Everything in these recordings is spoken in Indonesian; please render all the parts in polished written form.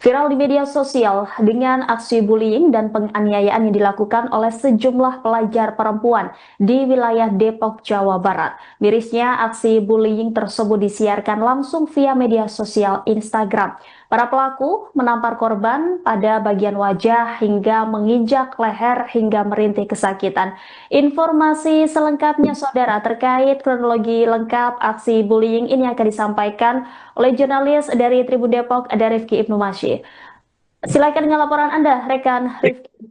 Viral di media sosial dengan aksi bullying dan penganiayaan yang dilakukan oleh sejumlah pelajar perempuan di wilayah Depok, Jawa Barat. Mirisnya, aksi bullying tersebut disiarkan langsung via media sosial Instagram. Para pelaku menampar korban pada bagian wajah hingga menginjak leher hingga merintih kesakitan. Informasi selengkapnya, saudara, terkait kronologi lengkap aksi bullying ini akan disampaikan oleh jurnalis dari Tribun Depok, ada Rifki Ibnu Masyi. Silakan dengan laporan Anda, rekan Rifki.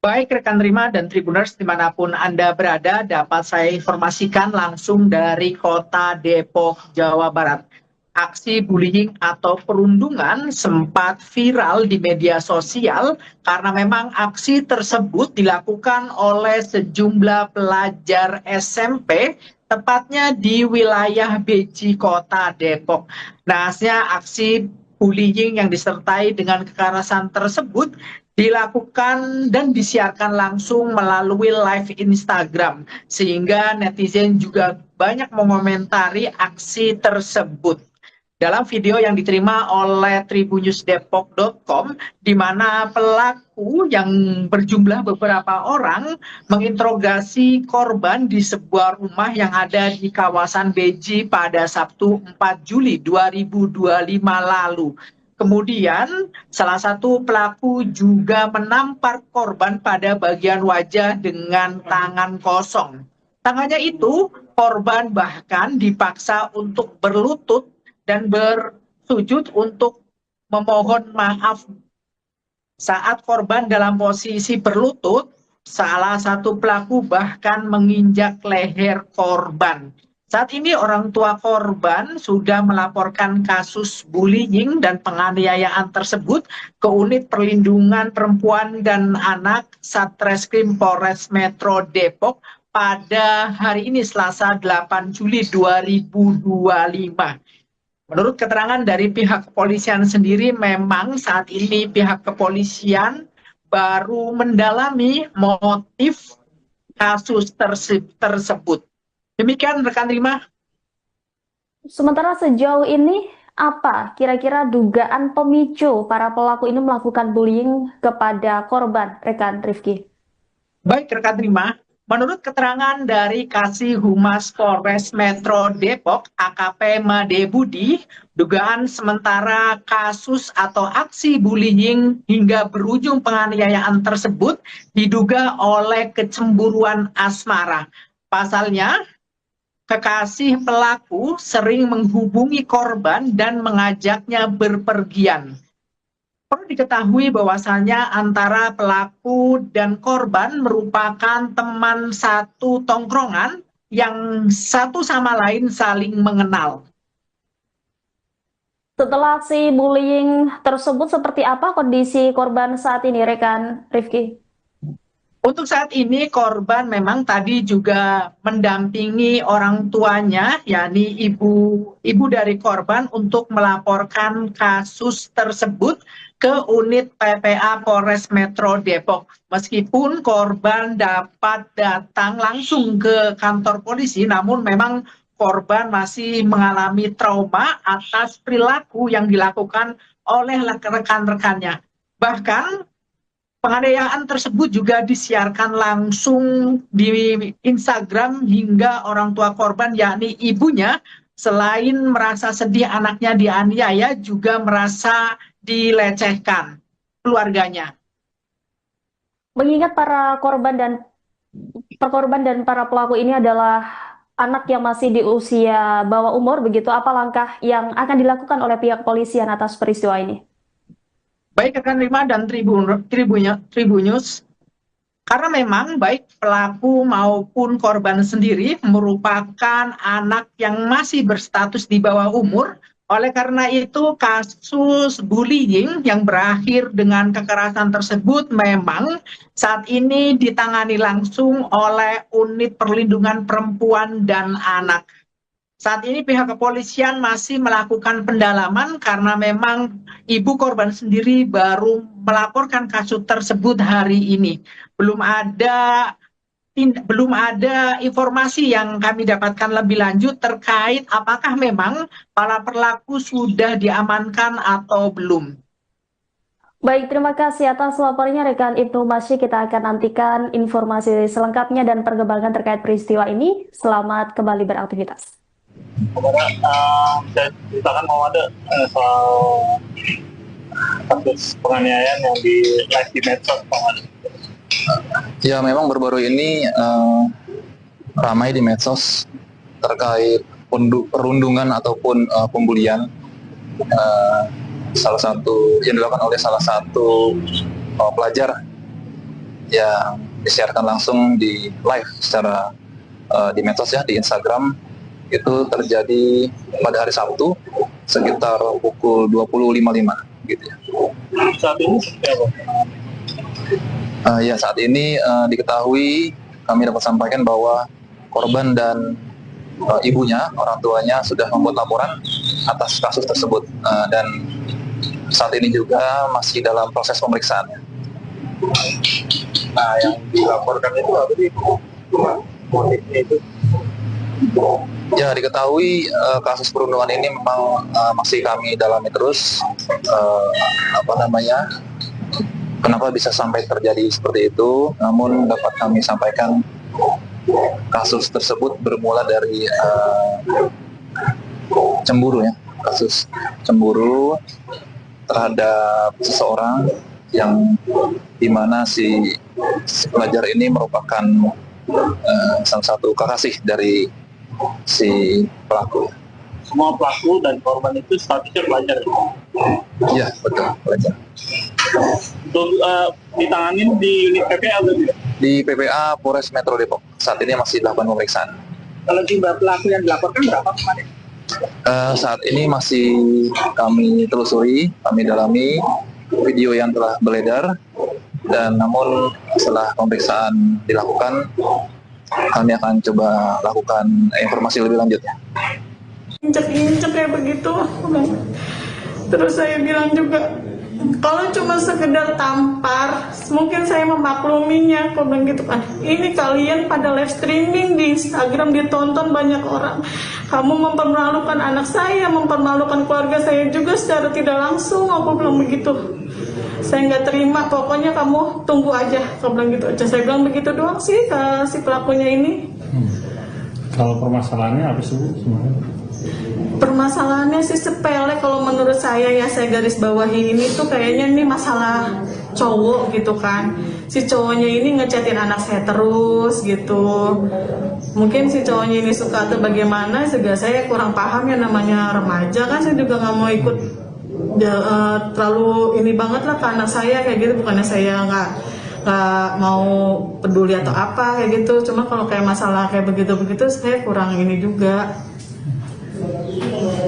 Baik rekan Rima dan Tribuners dimanapun Anda berada, dapat saya informasikan langsung dari kota Depok, Jawa Barat. Aksi bullying atau perundungan sempat viral di media sosial karena memang aksi tersebut dilakukan oleh sejumlah pelajar SMP, tepatnya di wilayah Beji, kota Depok. Nah, aksi bullying yang disertai dengan kekerasan tersebut dilakukan dan disiarkan langsung melalui live Instagram, sehingga netizen juga banyak mengomentari aksi tersebut. Dalam video yang diterima oleh tribunnewsdepok.com, di mana pelaku yang berjumlah beberapa orang menginterogasi korban di sebuah rumah yang ada di kawasan Beji pada Sabtu 4 Juli 2025 lalu. Kemudian salah satu pelaku juga menampar korban pada bagian wajah dengan tangan kosong. Tangannya itu, korban bahkan dipaksa untuk berlutut dan bersujud untuk memohon maaf. Saat korban dalam posisi berlutut, salah satu pelaku bahkan menginjak leher korban. Saat ini orang tua korban sudah melaporkan kasus bullying dan penganiayaan tersebut ke Unit Perlindungan Perempuan dan Anak Satreskrim Polres Metro Depok pada hari ini Selasa 8 Juli 2025. Menurut keterangan dari pihak kepolisian sendiri, memang saat ini pihak kepolisian baru mendalami motif kasus tersebut. Demikian rekan Rima. Sementara sejauh ini, apa kira-kira dugaan pemicu para pelaku ini melakukan bullying kepada korban, rekan Rifki? Baik rekan Rima, menurut keterangan dari Kasih Humas Polres Metro Depok, AKP Made Budi, dugaan sementara kasus atau aksi bullying hingga berujung penganiayaan tersebut diduga oleh kecemburuan asmara. Pasalnya, kekasih pelaku sering menghubungi korban dan mengajaknya berpergian. Perlu diketahui bahwasannya antara pelaku dan korban merupakan teman satu tongkrongan yang satu sama lain saling mengenal. Setelah aksi bullying tersebut, seperti apa kondisi korban saat ini, rekan Rifki? Untuk saat ini korban memang tadi juga mendampingi orang tuanya, yakni ibu dari korban, untuk melaporkan kasus tersebut ke unit PPA Polres Metro Depok. Meskipun korban dapat datang langsung ke kantor polisi, namun memang korban masih mengalami trauma atas perilaku yang dilakukan oleh rekan-rekannya. Bahkan penganiayaan tersebut juga disiarkan langsung di Instagram hingga orang tua korban, yakni ibunya, selain merasa sedih anaknya dianiaya, juga merasa dilecehkan keluarganya. Mengingat para korban dan para pelaku ini adalah anak yang masih di usia bawah umur, begitu, apa langkah yang akan dilakukan oleh pihak kepolisian atas peristiwa ini? Baik rekan Rima dan Tribunnews, karena memang baik pelaku maupun korban sendiri merupakan anak yang masih berstatus di bawah umur. Oleh karena itu, kasus bullying yang berakhir dengan kekerasan tersebut memang saat ini ditangani langsung oleh Unit Perlindungan Perempuan dan Anak. Saat ini pihak kepolisian masih melakukan pendalaman karena memang ibu korban sendiri baru melaporkan kasus tersebut hari ini. Belum ada informasi yang kami dapatkan lebih lanjut terkait apakah memang para pelaku sudah diamankan atau belum. Baik, terima kasih atas laporannya rekan Ibnu Masyi. Kita akan nantikan informasi selengkapnya dan perkembangan terkait peristiwa ini. Selamat kembali beraktivitas. Saya ceritakan mau ada soal kasus penganiayaan yang di live di medsos, Pak. Ya, memang baru-baru ini ramai di medsos terkait perundungan ataupun pembulian salah satu yang dilakukan oleh salah satu pelajar yang disiarkan langsung di live secara di medsos ya, di Instagram. Itu terjadi pada hari Sabtu sekitar pukul 20.55 gitu ya. Saat ini seperti apa? Ya, saat ini diketahui, kami dapat sampaikan bahwa korban dan ibunya, orang tuanya sudah membuat laporan atas kasus tersebut, dan saat ini juga masih dalam proses pemeriksaan. Nah, yang dilaporkan itu apa sih? Motifnya itu? Ya, diketahui kasus perundungan ini memang masih kami dalami terus, kenapa bisa sampai terjadi seperti itu. Namun dapat kami sampaikan kasus tersebut bermula dari cemburu ya, kasus cemburu terhadap seseorang yang dimana si pelajar ini merupakan salah satu kekasih dari si pelaku. Semua pelaku dan korban itu statusnya pelajar. Iya, betul, pelajar. Untuk ditanganin di unit PPA berarti? Di PPA Polres Metro Depok. Saat ini masih dilakukan pemeriksaan. Kalau jumlah pelaku yang dilaporkan berapa kemarin? Saat ini masih kami telusuri, kami dalami video yang telah beredar, dan namun setelah pemeriksaan dilakukan, kami akan coba lakukan informasi lebih lanjut. Injek-injek kayak begitu. Terus saya bilang juga, kalau cuma sekedar tampar, mungkin saya memakluminya. Aku bilang gitu kan, ini kalian pada live streaming di Instagram ditonton banyak orang. Kamu mempermalukan anak saya, mempermalukan keluarga saya juga secara tidak langsung. Aku bilang begitu. Saya nggak terima, pokoknya kamu tunggu aja. Aku bilang gitu aja. Saya bilang begitu doang sih ke si pelakunya ini. Kalau permasalahannya apa sih, Bu, sebenarnya? Permasalahannya sih sepele kalau menurut saya ya, saya garis bawahi ini tuh kayaknya ini masalah cowok gitu kan. Si cowoknya ini ngechatin anak saya terus gitu. Mungkin si cowoknya ini suka atau bagaimana, juga saya kurang paham ya, namanya remaja kan. Saya juga nggak mau ikut terlalu ini banget lah ke anak saya kayak gitu. Bukannya saya nggak mau peduli atau apa kayak gitu. Cuma kalau kayak masalah kayak begitu-begitu saya kurang ini juga.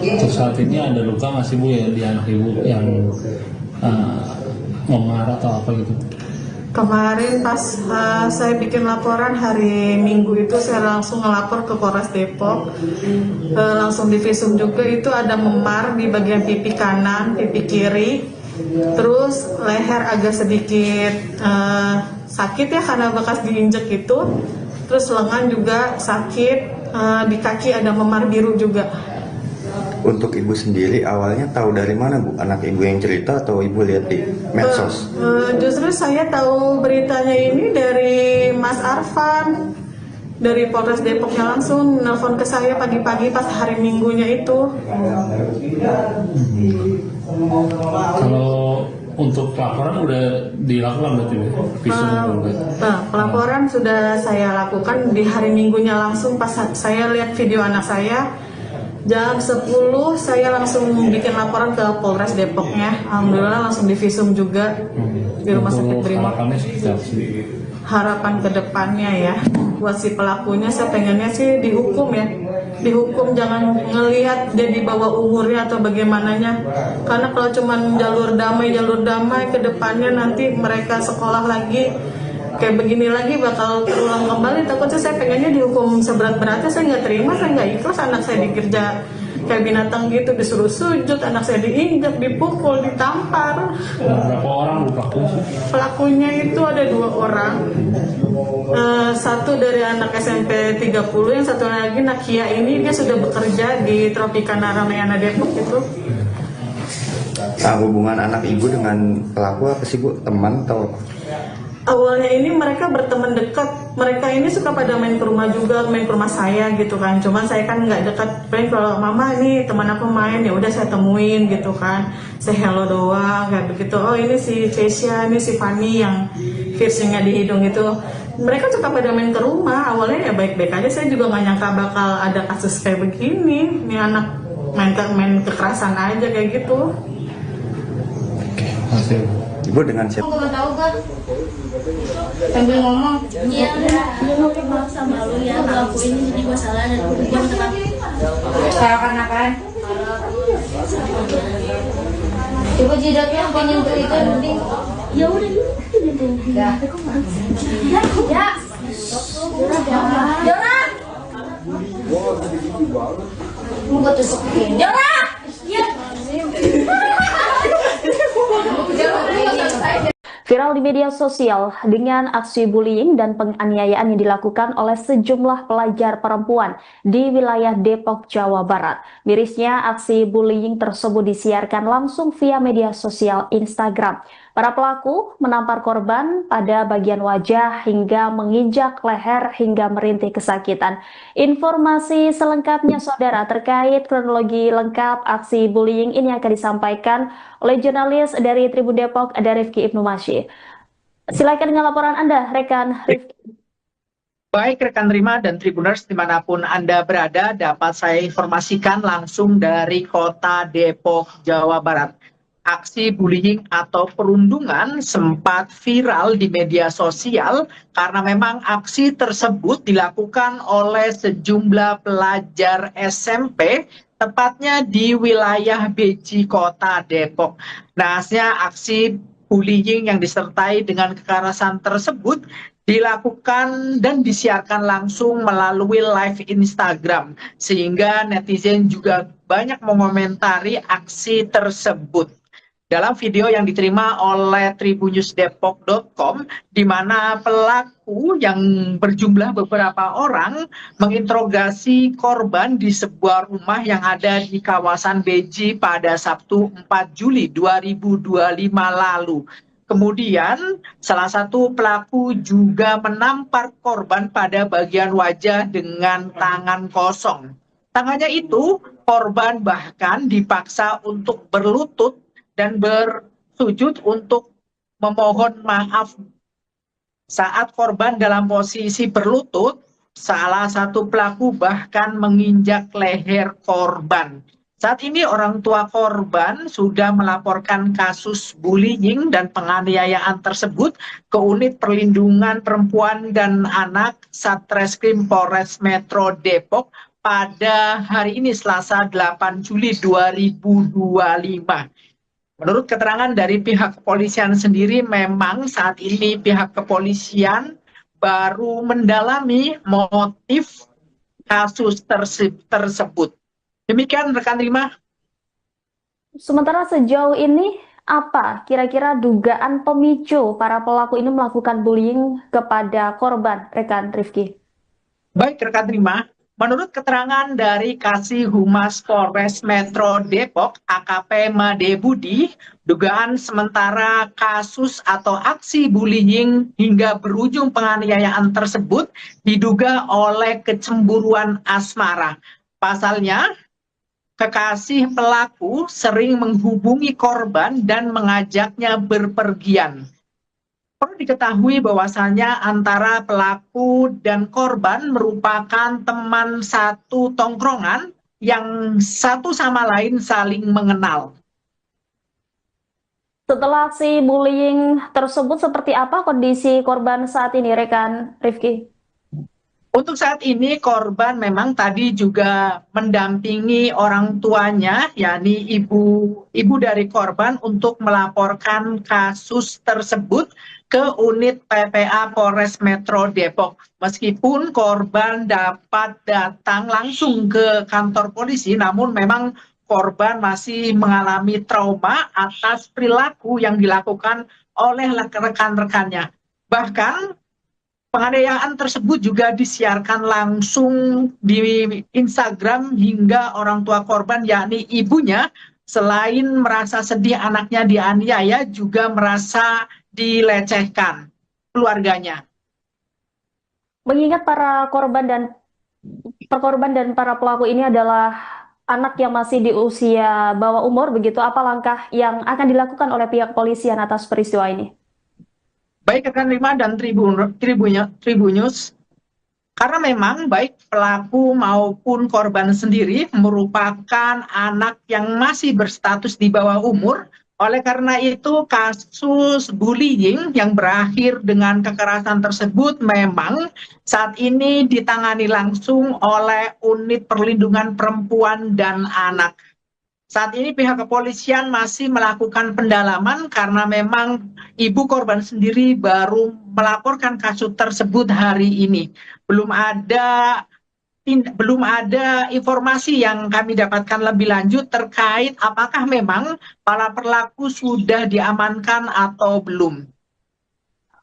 Untuk saat ini ada luka nggak sih, Bu, ya di anak Ibu yang mengarah atau apa gitu? Kemarin pas saya bikin laporan hari Minggu itu, saya langsung ngelapor ke Polres Depok, langsung divisum juga. Itu ada memar di bagian pipi kanan, pipi kiri, terus leher agak sedikit sakit ya karena bekas diinjek itu, terus lengan juga sakit, di kaki ada memar biru juga. Untuk ibu sendiri awalnya tahu dari mana, Bu? Anak ibu yang cerita atau ibu lihat di medsos? Justru saya tahu beritanya ini dari Mas Arfan, dari Polres Depoknya langsung nelfon ke saya pagi-pagi pas hari Minggunya itu. Kalau untuk pelaporan udah dilakukan berarti, Bu? Pelaporan sudah saya lakukan di hari Minggunya langsung pas saya lihat video anak saya. Jam 10 saya langsung bikin laporan ke Polres Depoknya. Alhamdulillah langsung divisum juga di Rumah Sakit Brimob. Harapan ke depannya ya, buat si pelakunya saya pengennya sih dihukum ya. Dihukum, jangan ngelihat dia di bawah umurnya atau bagaimananya. Karena kalau cuma jalur damai ke depannya nanti mereka sekolah lagi kayak begini lagi bakal terulang kembali. Takutnya saya pengennya dihukum seberat-beratnya. Saya nggak terima, saya nggak ikhlas anak saya dikerja kayak binatang gitu, disuruh sujud, anak saya diinjak, dipukul, ditampar. Berapa orang pelakunya? Pelakunya itu ada 2 orang. Satu dari anak SMP 30, yang satu lagi Nakia ini dia sudah bekerja di Tropicana Ramayana Depok itu. Nah, hubungan anak ibu dengan pelaku apa sih Bu? Teman atau apa? Awalnya ini mereka berteman dekat. Mereka ini suka pada main ke rumah juga, main ke rumah saya gitu kan. Cuman saya kan nggak dekat. Paling kalau mama ini teman aku main, ya udah saya temuin gitu kan. Saya hello doang kayak begitu. Oh ini si Keisha, ini si Fanny yang piercingnya di hidung itu. Mereka suka pada main ke rumah. Awalnya ya baik-baik aja. Saya juga nggak nyangka bakal ada kasus kayak begini. Ini anak main kekerasan aja kayak gitu. Masih. Ibu dengan siapa? Aku nggak tahu kan sambil ngomong iya gue maaf sama lu ya aku ini jadi gue salah dan gue minta maaf salahkan apa coba jidatnya pengen ke itu penting ya udah ya Jora mau tusuk Jora ya Viral di media sosial dengan aksi bullying dan penganiayaan yang dilakukan oleh sejumlah pelajar perempuan di wilayah Depok, Jawa Barat. Mirisnya, aksi bullying tersebut disiarkan langsung via media sosial Instagram. Para pelaku menampar korban pada bagian wajah hingga menginjak leher hingga merintih kesakitan. Informasi selengkapnya saudara terkait kronologi lengkap aksi bullying ini akan disampaikan oleh jurnalis dari Tribun Depok, ada Rifki Ibnu Masih. Silakan dengan laporan Anda, rekan Rifki. Baik rekan Rima dan Tribuners dimanapun Anda berada, dapat saya informasikan langsung dari kota Depok, Jawa Barat. Aksi bullying atau perundungan sempat viral di media sosial karena memang aksi tersebut dilakukan oleh sejumlah pelajar SMP, tepatnya di wilayah Beji, kota Depok. Nahasnya aksi bullying yang disertai dengan kekerasan tersebut dilakukan dan disiarkan langsung melalui live Instagram, sehingga netizen juga banyak mengomentari aksi tersebut. Dalam video yang diterima oleh tribunnewsdepok.com, di mana pelaku yang berjumlah beberapa orang menginterogasi korban di sebuah rumah yang ada di kawasan Beji pada Sabtu 4 Juli 2025 lalu. Kemudian salah satu pelaku juga menampar korban pada bagian wajah dengan tangan kosong. Tangannya itu korban bahkan dipaksa untuk berlutut dan bersujud untuk memohon maaf. Saat korban dalam posisi berlutut, salah satu pelaku bahkan menginjak leher korban. Saat ini orang tua korban sudah melaporkan kasus bullying dan penganiayaan tersebut ke Unit Perlindungan Perempuan dan Anak Satreskrim Polres Metro Depok pada hari ini Selasa 8 Juli 2025. Menurut keterangan dari pihak kepolisian sendiri, memang saat ini pihak kepolisian baru mendalami motif kasus tersebut. Demikian rekan Rima. Sementara sejauh ini, apa kira-kira dugaan pemicu para pelaku ini melakukan bullying kepada korban, rekan Rifki? Baik rekan Rima. Menurut keterangan dari Kasih Humas Polres Metro Depok, AKP Made Budi, dugaan sementara kasus atau aksi bullying hingga berujung penganiayaan tersebut diduga oleh kecemburuan asmara. Pasalnya, kekasih pelaku sering menghubungi korban dan mengajaknya berpergian. Perlu diketahui bahwasannya antara pelaku dan korban merupakan teman satu tongkrongan yang satu sama lain saling mengenal. Setelah aksi bullying tersebut, seperti apa kondisi korban saat ini, rekan Rifki? Untuk saat ini korban memang tadi juga mendampingi orang tuanya, yakni ibu dari korban untuk melaporkan kasus tersebut ke unit PPA Polres Metro Depok. Meskipun korban dapat datang langsung ke kantor polisi, namun memang korban masih mengalami trauma atas perilaku yang dilakukan oleh rekan-rekannya. Bahkan penganiayaan tersebut juga disiarkan langsung di Instagram hingga orang tua korban, yakni ibunya, selain merasa sedih anaknya dianiaya, juga merasa dilecehkan keluarganya. Mengingat para korban dan para pelaku ini adalah anak yang masih di usia bawah umur, begitu apa langkah yang akan dilakukan oleh pihak polisian atas peristiwa ini? Baik rekan Rima dan Tribunnews, karena memang baik pelaku maupun korban sendiri merupakan anak yang masih berstatus di bawah umur. Oleh karena itu, kasus bullying yang berakhir dengan kekerasan tersebut memang saat ini ditangani langsung oleh Unit Perlindungan Perempuan dan Anak. Saat ini pihak kepolisian masih melakukan pendalaman karena memang ibu korban sendiri baru melaporkan kasus tersebut hari ini. Belum ada informasi yang kami dapatkan lebih lanjut terkait apakah memang para pelaku sudah diamankan atau belum.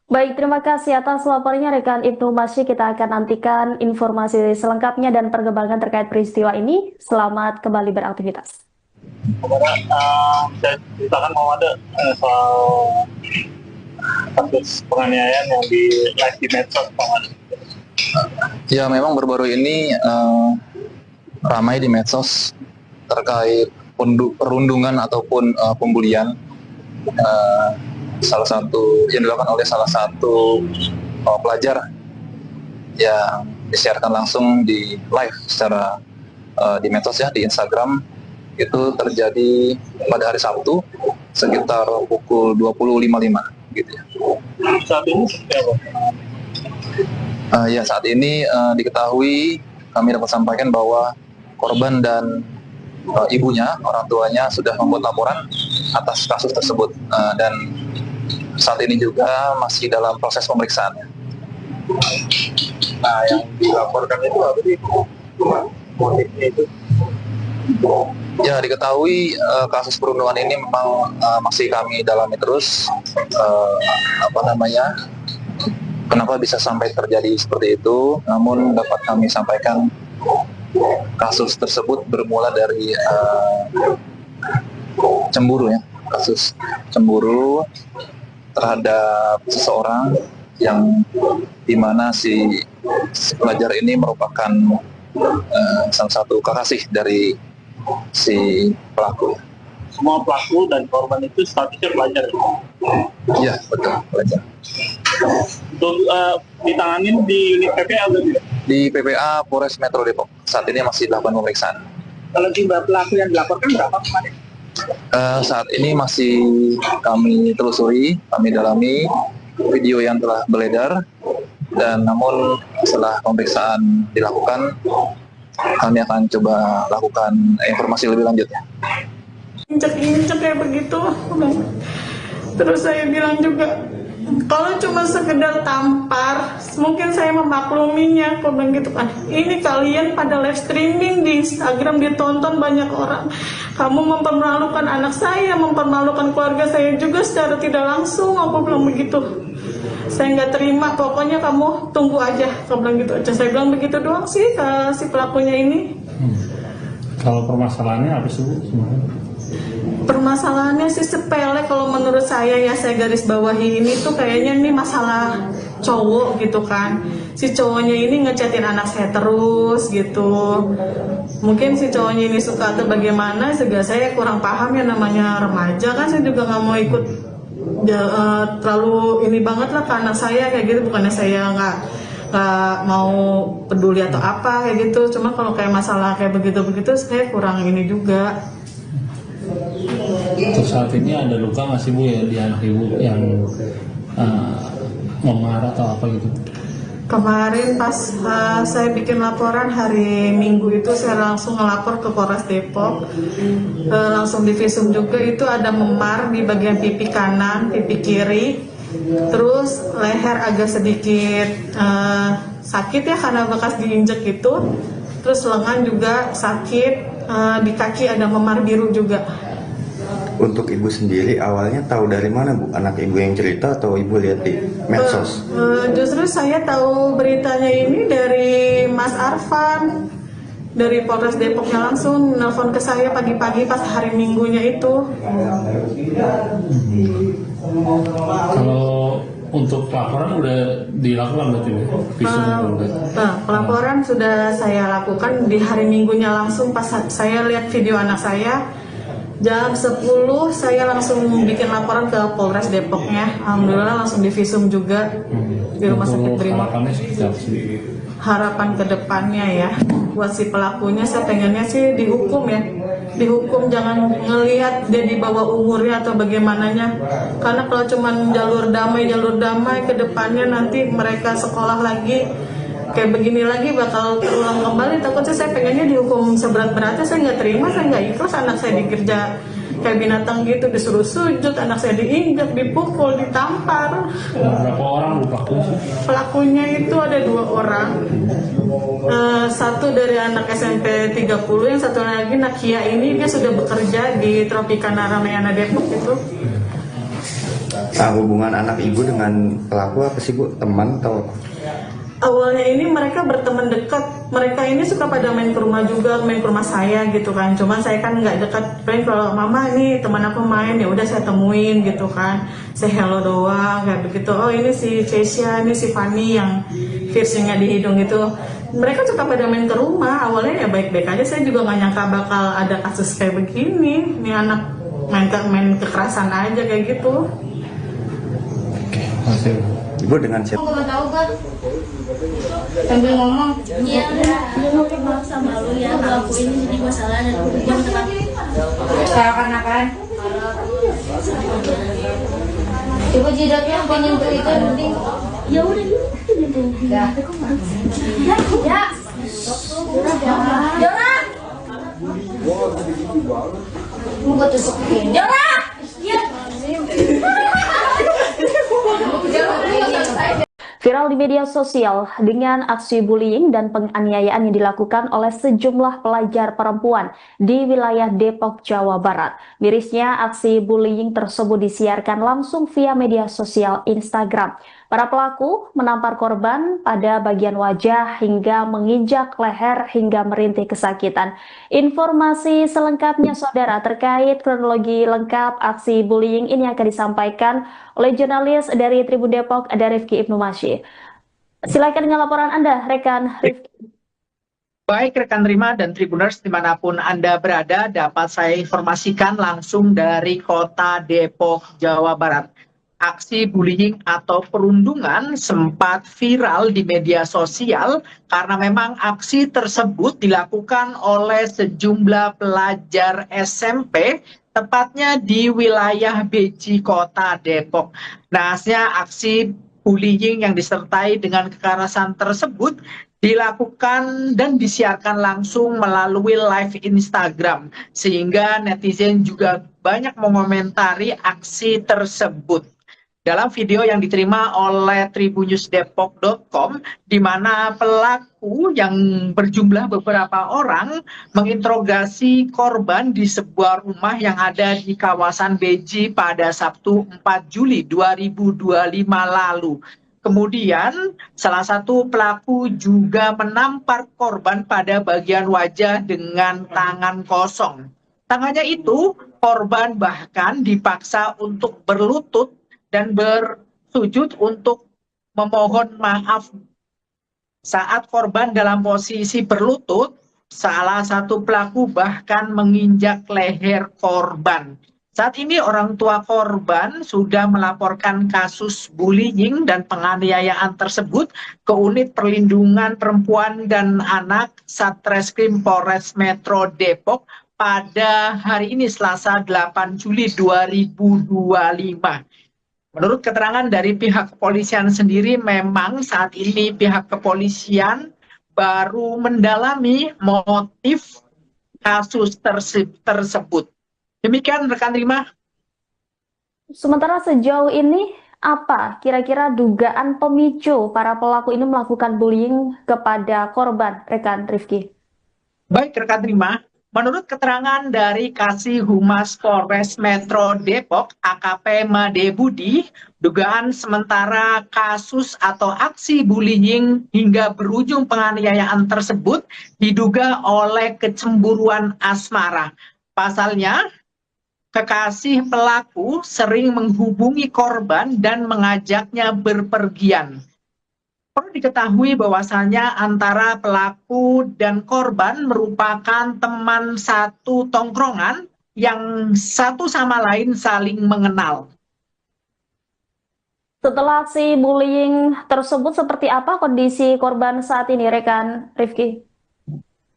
Baik, terima kasih atas laporannya rekan Ibnu Masyi. Kita akan nantikan informasi selengkapnya dan perkembangan terkait peristiwa ini. Selamat kembali beraktivitas. Saya ceritakan mau ada soal kasus penganiayaan yang di live di medsos, Pak. Ya, memang baru-baru ini ramai di medsos terkait perundungan ataupun pembulian salah satu yang dilakukan oleh salah satu pelajar yang disiarkan langsung di live secara di medsos ya, di Instagram. Itu terjadi pada hari Sabtu sekitar pukul 20.55 gitu ya. Saat ini seperti apa? Ya, saat ini diketahui, kami dapat sampaikan bahwa korban dan ibunya, orang tuanya sudah membuat laporan atas kasus tersebut, dan saat ini juga masih dalam proses pemeriksaan. Nah, yang dilaporkan itu apa sih? Motifnya itu? Ya, diketahui kasus perundungan ini memang masih kami dalami terus. Kenapa bisa sampai terjadi seperti itu? Namun dapat kami sampaikan kasus tersebut bermula dari cemburu ya, kasus cemburu terhadap seseorang yang dimana si pelajar ini merupakan salah satu kekasih dari si pelaku. Semua pelaku dan korban itu statusnya pelajar. Iya, betul, pelajar. Untuk ditanganin di unit PPA berarti? Di PPA Polres Metro Depok. Saat ini masih dilakukan pemeriksaan. Kalau jumlah pelaku yang dilaporkan berapa kemarin? Saat ini masih kami telusuri, kami dalami video yang telah beredar, dan namun setelah pemeriksaan dilakukan, kami akan coba lakukan informasi lebih lanjut. Injek-injek kayak begitu. Terus saya bilang juga, kalau cuma sekedar tampar, mungkin saya memakluminya. Aku bilang gitu kan, ini kalian pada live streaming di Instagram ditonton banyak orang. Kamu mempermalukan anak saya, mempermalukan keluarga saya juga secara tidak langsung. Aku bilang begitu. Saya nggak terima, pokoknya kamu tunggu aja. Aku bilang gitu aja. Saya bilang begitu doang sih ke si pelakunya ini. Kalau permasalahannya apa sih Bu sebenarnya? Permasalahannya sih sepele kalau menurut saya ya, saya garis bawahi ini tuh kayaknya ini masalah cowok gitu kan. Si cowoknya ini ngechatin anak saya terus gitu. Mungkin si cowoknya ini suka atau bagaimana, juga saya kurang paham ya, namanya remaja kan. Saya juga nggak mau ikut terlalu ini banget lah ke anak saya kayak gitu. Bukannya saya nggak mau peduli atau apa kayak gitu. Cuma kalau kayak masalah kayak begitu-begitu saya kurang ini juga. Untuk saat ini ada luka nggak sih Bu ya di anak Ibu yang memar atau apa gitu? Kemarin pas saya bikin laporan hari Minggu itu, saya langsung ngelapor ke Polres Depok, langsung divisum juga. Itu ada memar di bagian pipi kanan, pipi kiri, terus leher agak sedikit sakit ya karena bekas diinjek itu, terus lengan juga sakit, di kaki ada memar biru juga. Untuk ibu sendiri awalnya tahu dari mana Bu? Anak ibu yang cerita atau ibu lihat di medsos? Justru saya tahu beritanya ini dari Mas Arfan. Dari Polres Depoknya langsung nelfon ke saya pagi-pagi pas hari Minggunya itu. Kalau untuk laporan udah dilakukan berarti ya? Pelaporan sudah saya lakukan di hari Minggunya langsung pas saya lihat video anak saya. Jam 10 saya langsung bikin laporan ke Polres Depoknya. Alhamdulillah langsung divisum juga di Rumah Sakit Brimob. Harapan ke depannya ya, buat si pelakunya saya pengennya sih dihukum ya. Dihukum, jangan ngelihat dia di bawah umurnya atau bagaimananya. Karena kalau cuman jalur damai ke depannya nanti mereka sekolah lagi kayak begini lagi bakal terulang kembali. Takutnya saya pengennya dihukum seberat-beratnya. Saya nggak terima, saya nggak ikhlas anak saya dikerja kayak binatang gitu, disuruh sujud, anak saya diinjak, dipukul, ditampar. Berapa orang pelakunya? Pelakunya itu ada 2 orang. Satu dari anak SMP 30, yang satu lagi Nakia ini dia sudah bekerja di Tropicana Ramayana Depok itu. Hubungan anak ibu dengan pelaku apa sih Bu? Teman atau apa? Awalnya ini mereka berteman dekat. Mereka ini suka pada main ke rumah juga, main ke rumah saya gitu kan. Cuman saya kan nggak dekat. Paling kalau mama nih teman aku main ya udah saya temuin gitu kan. Saya hello doang kayak begitu. Oh ini si Keisha, ini si Fanny yang piercingnya di hidung itu. Mereka suka pada main ke rumah. Awalnya ya baik-baik aja. Saya juga nggak nyangka bakal ada kasus kayak begini. Nih anak main kekerasan aja kayak gitu. Oke, masih. Ibu dengan siapa? Aku nggak tahu kan. Sambil ngomong, iya aku maaf sama lu ya, kalau aku ini jadi masalah dan aku juga minta maaf. Coba jidatnya pengen itu penting. Ya udah gitu. Ya. Ya. Jora. Mau tusuk. Jora. Iya. Viral di media sosial dengan aksi bullying dan penganiayaan yang dilakukan oleh sejumlah pelajar perempuan di wilayah Depok, Jawa Barat. Mirisnya, aksi bullying tersebut disiarkan langsung via media sosial Instagram. Para pelaku menampar korban pada bagian wajah hingga menginjak leher hingga merintih kesakitan. Informasi selengkapnya saudara terkait kronologi lengkap aksi bullying ini akan disampaikan oleh jurnalis dari Tribun Depok, ada Rifki Ibnu Masyi. Silakan dengan laporan Anda, rekan Rifki. Baik rekan Rima dan Tribuners dimanapun Anda berada, dapat saya informasikan langsung dari kota Depok, Jawa Barat. Aksi bullying atau perundungan sempat viral di media sosial karena memang aksi tersebut dilakukan oleh sejumlah pelajar SMP, tepatnya di wilayah Beji, Kota Depok. Nahasnya aksi bullying yang disertai dengan kekerasan tersebut dilakukan dan disiarkan langsung melalui live Instagram, sehingga netizen juga banyak mengomentari aksi tersebut. Dalam video yang diterima oleh tribunnewsdepok.com, di mana pelaku yang berjumlah beberapa orang menginterogasi korban di sebuah rumah yang ada di kawasan Beji pada Sabtu 4 Juli 2025 lalu. Kemudian salah satu pelaku juga menampar korban pada bagian wajah dengan tangan kosong. Tangannya itu korban bahkan dipaksa untuk berlutut dan bersujud untuk memohon maaf. Saat korban dalam posisi berlutut, salah satu pelaku bahkan menginjak leher korban. Saat ini orang tua korban sudah melaporkan kasus bullying dan penganiayaan tersebut ke Unit Perlindungan Perempuan dan Anak Satreskrim Polres Metro Depok pada hari ini Selasa 8 Juli 2025. Menurut keterangan dari pihak kepolisian sendiri, memang saat ini pihak kepolisian baru mendalami motif kasus tersebut. Demikian rekan Rima. Sementara sejauh ini, apa kira-kira dugaan pemicu para pelaku ini melakukan bullying kepada korban, rekan Rifki? Baik rekan Rima, Menurut keterangan dari Kasih Humas Polres Metro Depok, AKP Made Budi, dugaan sementara kasus atau aksi bullying hingga berujung penganiayaan tersebut diduga oleh kecemburuan asmara. Pasalnya, kekasih pelaku sering menghubungi korban dan mengajaknya berpergian. Perlu diketahui bahwasannya antara pelaku dan korban merupakan teman satu tongkrongan yang satu sama lain saling mengenal. Setelah aksi bullying tersebut, seperti apa kondisi korban saat ini, rekan Rifki?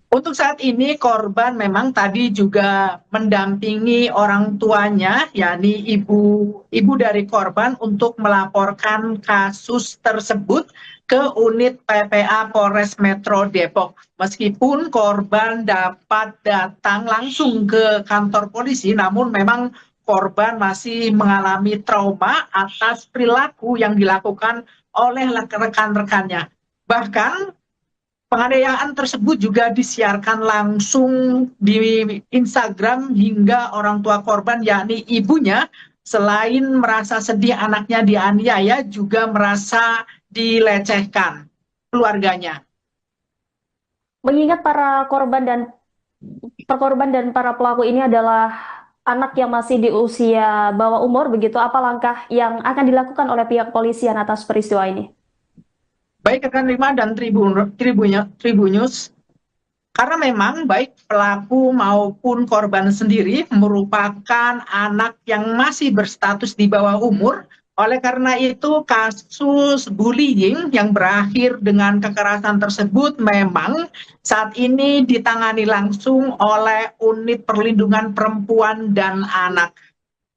Untuk saat ini korban memang tadi juga mendampingi orang tuanya, yakni ibu dari korban untuk melaporkan kasus tersebut ke unit PPA Polres Metro Depok. Meskipun korban dapat datang langsung ke kantor polisi, namun memang korban masih mengalami trauma atas perilaku yang dilakukan oleh rekan-rekannya. Bahkan penganiayaan tersebut juga disiarkan langsung di Instagram hingga orang tua korban, yakni ibunya, selain merasa sedih anaknya dianiaya, juga merasa dilecehkan keluarganya. Mengingat para korban dan para pelaku ini adalah anak yang masih di usia bawah umur, begitu apa langkah yang akan dilakukan oleh pihak polisian atas peristiwa ini? Baik rekan Rima dan Tribunnews, karena memang baik pelaku maupun korban sendiri merupakan anak yang masih berstatus di bawah umur. Oleh karena itu, kasus bullying yang berakhir dengan kekerasan tersebut memang saat ini ditangani langsung oleh Unit Perlindungan Perempuan dan Anak.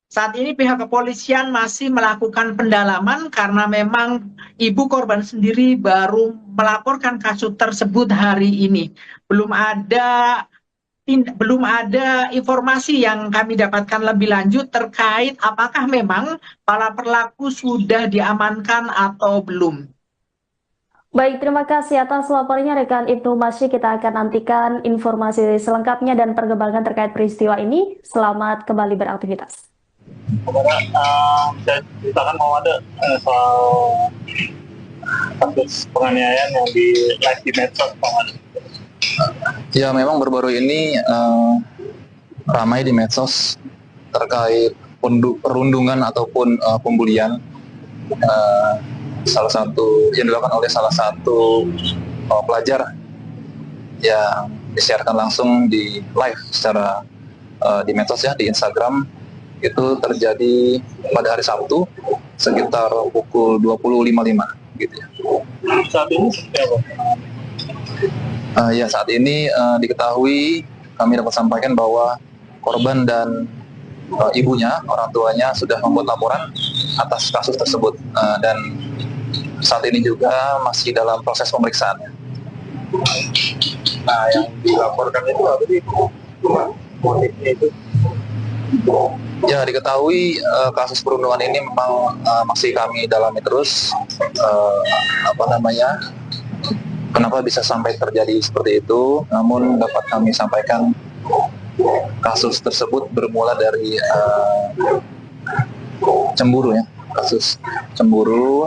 Saat ini pihak kepolisian masih melakukan pendalaman karena memang ibu korban sendiri baru melaporkan kasus tersebut hari ini. Belum ada informasi yang kami dapatkan lebih lanjut terkait apakah memang para pelaku sudah diamankan atau belum. Baik, terima kasih atas laporannya rekan Ibnu Masyi. Kita akan nantikan informasi selengkapnya dan perkembangan terkait peristiwa ini. Selamat kembali beraktivitas. Saya ceritakan mau ada soal kasus penganiayaan yang di live di medsos, Pak. Ya, memang baru-baru ini ramai di medsos terkait perundungan ataupun pembulian salah satu yang dilakukan oleh salah satu pelajar yang disiarkan langsung di live secara di medsos ya, di Instagram. Itu terjadi pada hari Sabtu sekitar pukul 20.55 gitu ya. Saat ini seperti apa? Ya, saat ini diketahui, kami dapat sampaikan bahwa korban dan ibunya, orang tuanya sudah membuat laporan atas kasus tersebut, dan saat ini juga masih dalam proses pemeriksaan. Nah, yang dilaporkan itu apa sih? Motifnya itu? Ya, diketahui kasus perundungan ini memang masih kami dalami terus. Kenapa bisa sampai terjadi seperti itu? Namun dapat kami sampaikan kasus tersebut bermula dari cemburu ya, kasus cemburu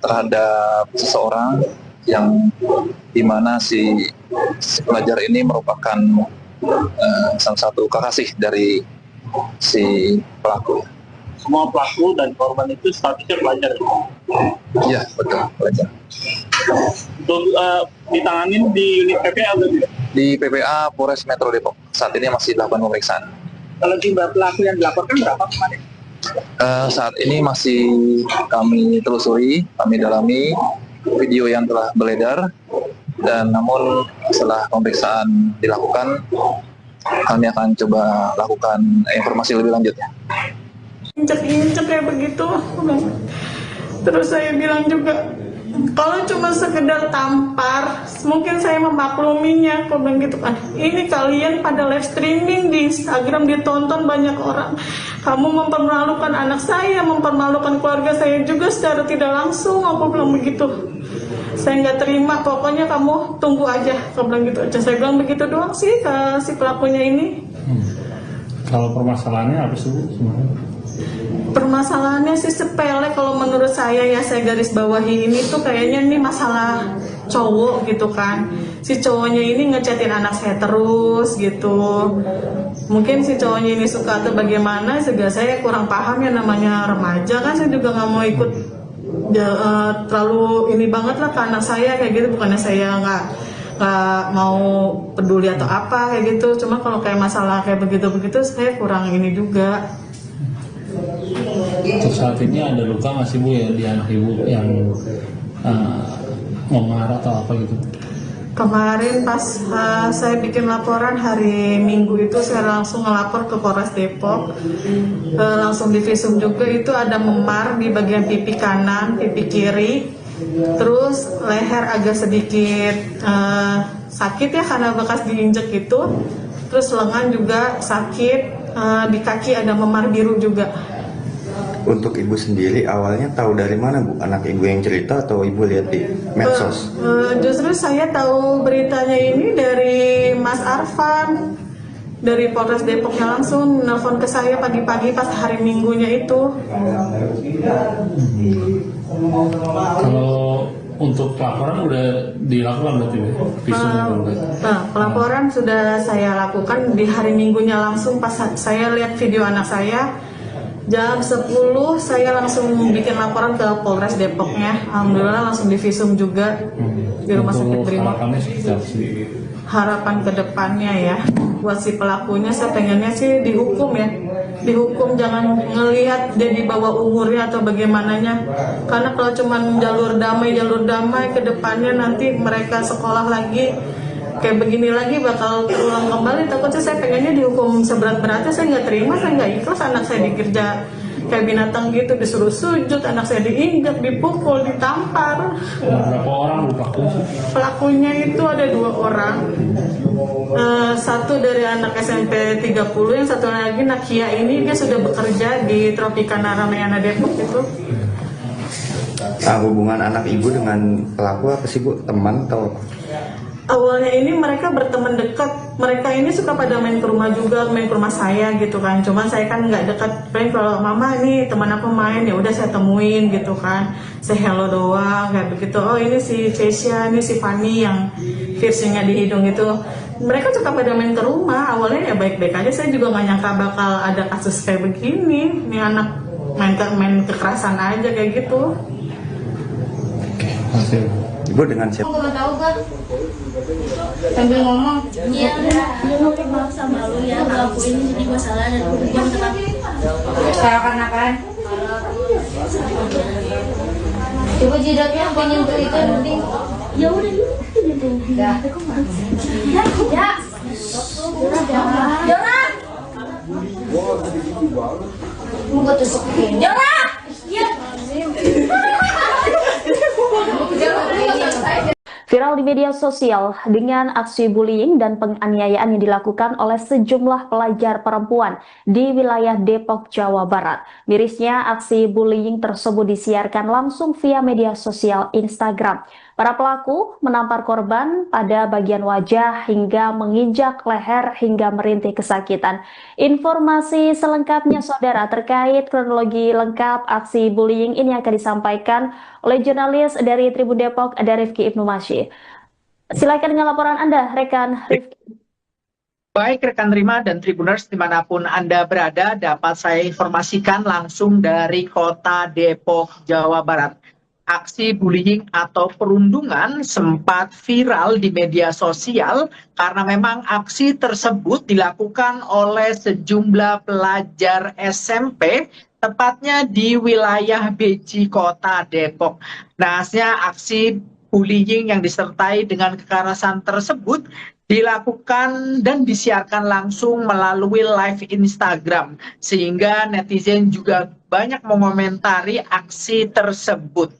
terhadap seseorang yang dimana si pelajar ini merupakan salah satu kekasih dari si pelaku. Semua pelaku dan korban itu statusnya pelajar. Iya, betul, pelajar. Untuk ditanganin di unit PPA berarti? Di PPA Polres Metro Depok. Saat ini masih dilakukan pemeriksaan. Kalau jumlah pelaku yang dilaporkan berapa kemarin? Saat ini masih kami telusuri, kami dalami video yang telah beredar, dan namun setelah pemeriksaan dilakukan, kami akan coba lakukan informasi lebih lanjut. Injek-injek kayak begitu. Terus saya bilang juga, kalau cuma sekedar tampar, mungkin saya memakluminya. Aku bilang gitu kan, ini kalian pada live streaming di Instagram ditonton banyak orang. Kamu mempermalukan anak saya, mempermalukan keluarga saya juga secara tidak langsung. Aku bilang begitu. saya nggak terima, pokoknya kamu tunggu aja, saya bilang gitu aja. Saya bilang begitu doang sih ke si pelakunya ini. Kalau permasalahannya apa sih Bu sebenarnya? Permasalahannya sih sepele kalau menurut saya ya, saya garis bawahi ini tuh kayaknya ini masalah cowok gitu kan. Si cowoknya ini ngechatin anak saya terus gitu. Mungkin si cowoknya ini suka atau bagaimana, juga saya kurang paham ya, namanya remaja kan. Saya juga nggak mau ikut terlalu ini banget lah ke anak saya kayak gitu. Bukannya saya nggak mau peduli atau apa kayak gitu. Cuma kalau kayak masalah kayak begitu-begitu saya kurang ini juga. Untuk saat ini ada luka nggak sih Bu ya di anak Ibu yang memar atau apa gitu? Kemarin pas saya bikin laporan hari Minggu itu, saya langsung ngelapor ke Polres Depok, langsung divisum juga. Itu ada memar di bagian pipi kanan, pipi kiri, terus leher agak sedikit sakit ya karena bekas diinjek itu, terus lengan juga sakit, di kaki ada memar biru juga. Untuk ibu sendiri awalnya tahu dari mana Bu? Anak ibu yang cerita atau ibu lihat di medsos? Justru saya tahu beritanya ini dari Mas Arfan, dari Polres Depoknya langsung nelfon ke saya pagi-pagi pas hari Minggunya itu. Kalau untuk pelaporan udah dilakukan berarti Bu? Pelaporan sudah saya lakukan di hari Minggunya langsung. Pas saya lihat video anak saya jam 10, saya langsung bikin laporan ke Polres Depoknya. Alhamdulillah langsung divisum juga di Rumah Sakit Brimob. Harapan ke depannya ya, buat si pelakunya saya pengennya sih dihukum ya. Dihukum, jangan ngelihat dia di bawah umurnya atau bagaimananya. Karena kalau cuma jalur damai ke depannya nanti mereka sekolah lagi kayak begini lagi bakal terulang kembali. Takutnya saya pengennya dihukum seberat-beratnya. Saya nggak terima, saya nggak ikhlas anak saya dikerja kayak binatang gitu, disuruh sujud, anak saya diinjak, dipukul, ditampar. Berapa orang pelakunya? Pelakunya itu ada 2 orang. Satu dari anak SMP 30, yang satu lagi Nakia ini dia sudah bekerja di Tropicana Ramayana Depok itu. Hubungan anak ibu dengan pelaku apa sih Bu? Teman atau? Awalnya ini mereka berteman dekat. Mereka ini suka pada main ke rumah juga, main ke rumah saya gitu kan. Cuman saya kan nggak dekat. Paling kalau mama ini teman aku main, ya udah saya temuin gitu kan. Saya hello doang kayak begitu. Oh ini si Keisha, ini si Fanny yang piercingnya di hidung itu. Mereka suka pada main ke rumah. Awalnya ya baik-baik aja. Saya juga nggak nyangka bakal ada kasus kayak begini. Ini anak main kekerasan aja kayak gitu. Masih. Ibu dengan siapa? Aku nggak tahu Bang. Sambil ngomong, iya lu maaf sama lu ya, aku ini jadi masalah dan gue minta maaf. Coba jidatnya pengen ke itu nanti. Ya udah yuk. Ya. Ya. Jora. Mau gue tusukin. Jora. Iya. Viral di media sosial dengan aksi bullying dan penganiayaan yang dilakukan oleh sejumlah pelajar perempuan di wilayah Depok, Jawa Barat. Mirisnya, aksi bullying tersebut disiarkan langsung via media sosial Instagram. Para pelaku menampar korban pada bagian wajah hingga menginjak leher hingga merintih kesakitan. Informasi selengkapnya saudara terkait kronologi lengkap aksi bullying ini akan disampaikan oleh jurnalis dari Tribun Depok, ada Rifki Ibnu Masyi. Silakan dengan laporan Anda, rekan Rifki. Baik rekan Rima dan Tribuners dimanapun Anda berada, dapat saya informasikan langsung dari kota Depok, Jawa Barat. Aksi bullying atau perundungan sempat viral di media sosial karena memang aksi tersebut dilakukan oleh sejumlah pelajar SMP, tepatnya di wilayah Beji, kota Depok. Nahasnya aksi bullying yang disertai dengan kekerasan tersebut dilakukan dan disiarkan langsung melalui live Instagram, sehingga netizen juga banyak mengomentari aksi tersebut.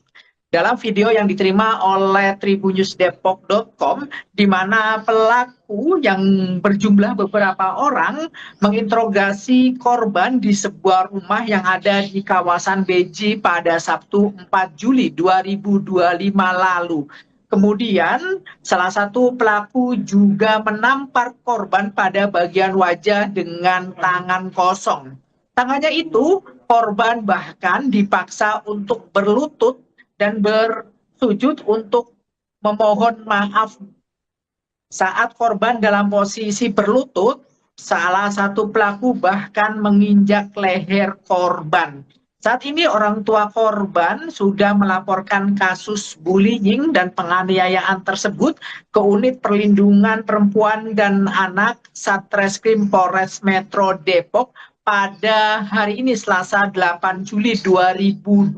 Dalam video yang diterima oleh tribunnewsdepok.com, di mana pelaku yang berjumlah beberapa orang menginterogasi korban di sebuah rumah yang ada di kawasan Beji pada Sabtu 4 Juli 2025 lalu. Kemudian salah satu pelaku juga menampar korban pada bagian wajah dengan tangan kosong. Tangannya itu korban bahkan dipaksa untuk berlutut dan bersujud untuk memohon maaf. Saat korban dalam posisi berlutut, salah satu pelaku bahkan menginjak leher korban. Saat ini orang tua korban sudah melaporkan kasus bullying dan penganiayaan tersebut ke Unit Perlindungan Perempuan dan Anak Satreskrim Polres Metro Depok pada hari ini Selasa 8 Juli 2025.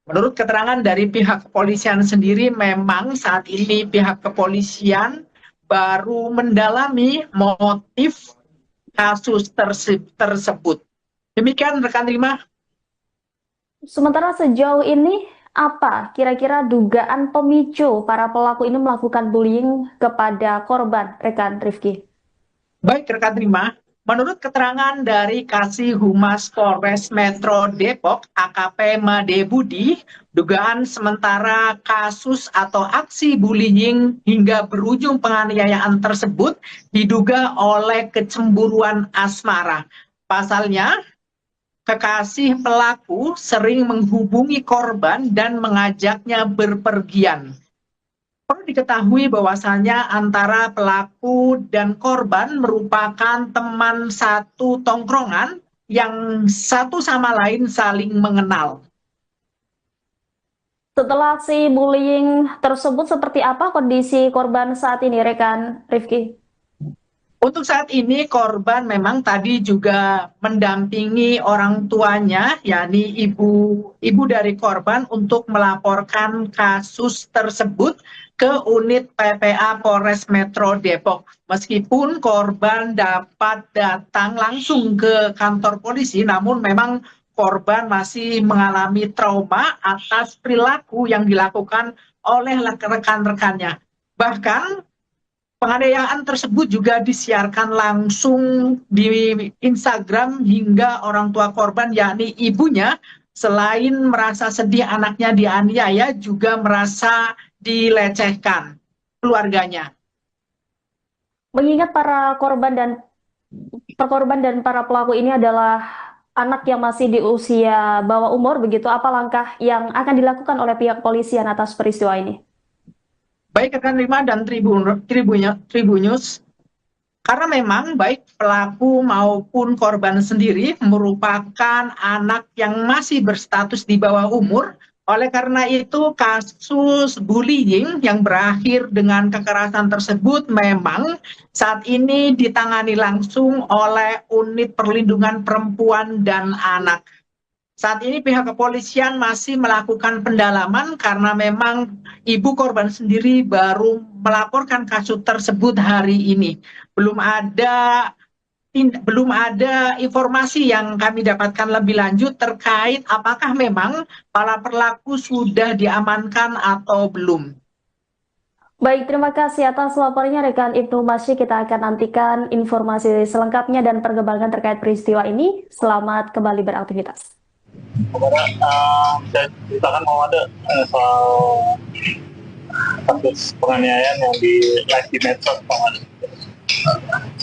Menurut keterangan dari pihak kepolisian sendiri, memang saat ini pihak kepolisian baru mendalami motif kasus tersebut. Demikian rekan Rima. Sementara sejauh ini apa kira-kira dugaan pemicu para pelaku ini melakukan bullying kepada korban, rekan Rifki? Baik rekan Rima, menurut keterangan dari Kasih Humas Polres Metro Depok, AKP Made Budi, dugaan sementara kasus atau aksi bullying hingga berujung penganiayaan tersebut diduga oleh kecemburuan asmara. Pasalnya, kekasih pelaku sering menghubungi korban dan mengajaknya berpergian. Perlu diketahui bahwasannya antara pelaku dan korban merupakan teman satu tongkrongan yang satu sama lain saling mengenal. Setelah aksi bullying tersebut, seperti apa kondisi korban saat ini, rekan Rifki? Untuk saat ini korban memang tadi juga mendampingi orang tuanya, yakni ibu dari korban untuk melaporkan kasus tersebut ke unit PPA Polres Metro Depok. Meskipun korban dapat datang langsung ke kantor polisi, namun memang korban masih mengalami trauma atas perilaku yang dilakukan oleh rekan-rekannya. Bahkan penganiayaan tersebut juga disiarkan langsung di Instagram hingga orang tua korban, yakni ibunya, selain merasa sedih anaknya dianiaya, juga merasa dilecehkan keluarganya. Mengingat para korban dan para pelaku ini adalah anak yang masih di usia bawah umur, begitu apa langkah yang akan dilakukan oleh pihak polisian atas peristiwa ini? Baik rekan Rima dan Tribunnews, karena memang baik pelaku maupun korban sendiri merupakan anak yang masih berstatus di bawah umur. Oleh karena itu kasus bullying yang berakhir dengan kekerasan tersebut memang saat ini ditangani langsung oleh Unit Perlindungan Perempuan dan Anak. Saat ini pihak kepolisian masih melakukan pendalaman karena memang ibu korban sendiri baru melaporkan kasus tersebut hari ini. Belum ada informasi yang kami dapatkan lebih lanjut terkait apakah memang para pelaku sudah diamankan atau belum. Baik, terima kasih atas laporannya rekan Ibnu Masyi. Kita akan nantikan informasi selengkapnya dan perkembangan terkait peristiwa ini. Selamat kembali beraktivitas. Saya ceritakan mau ada soal kasus penganiayaan yang di live di medsos.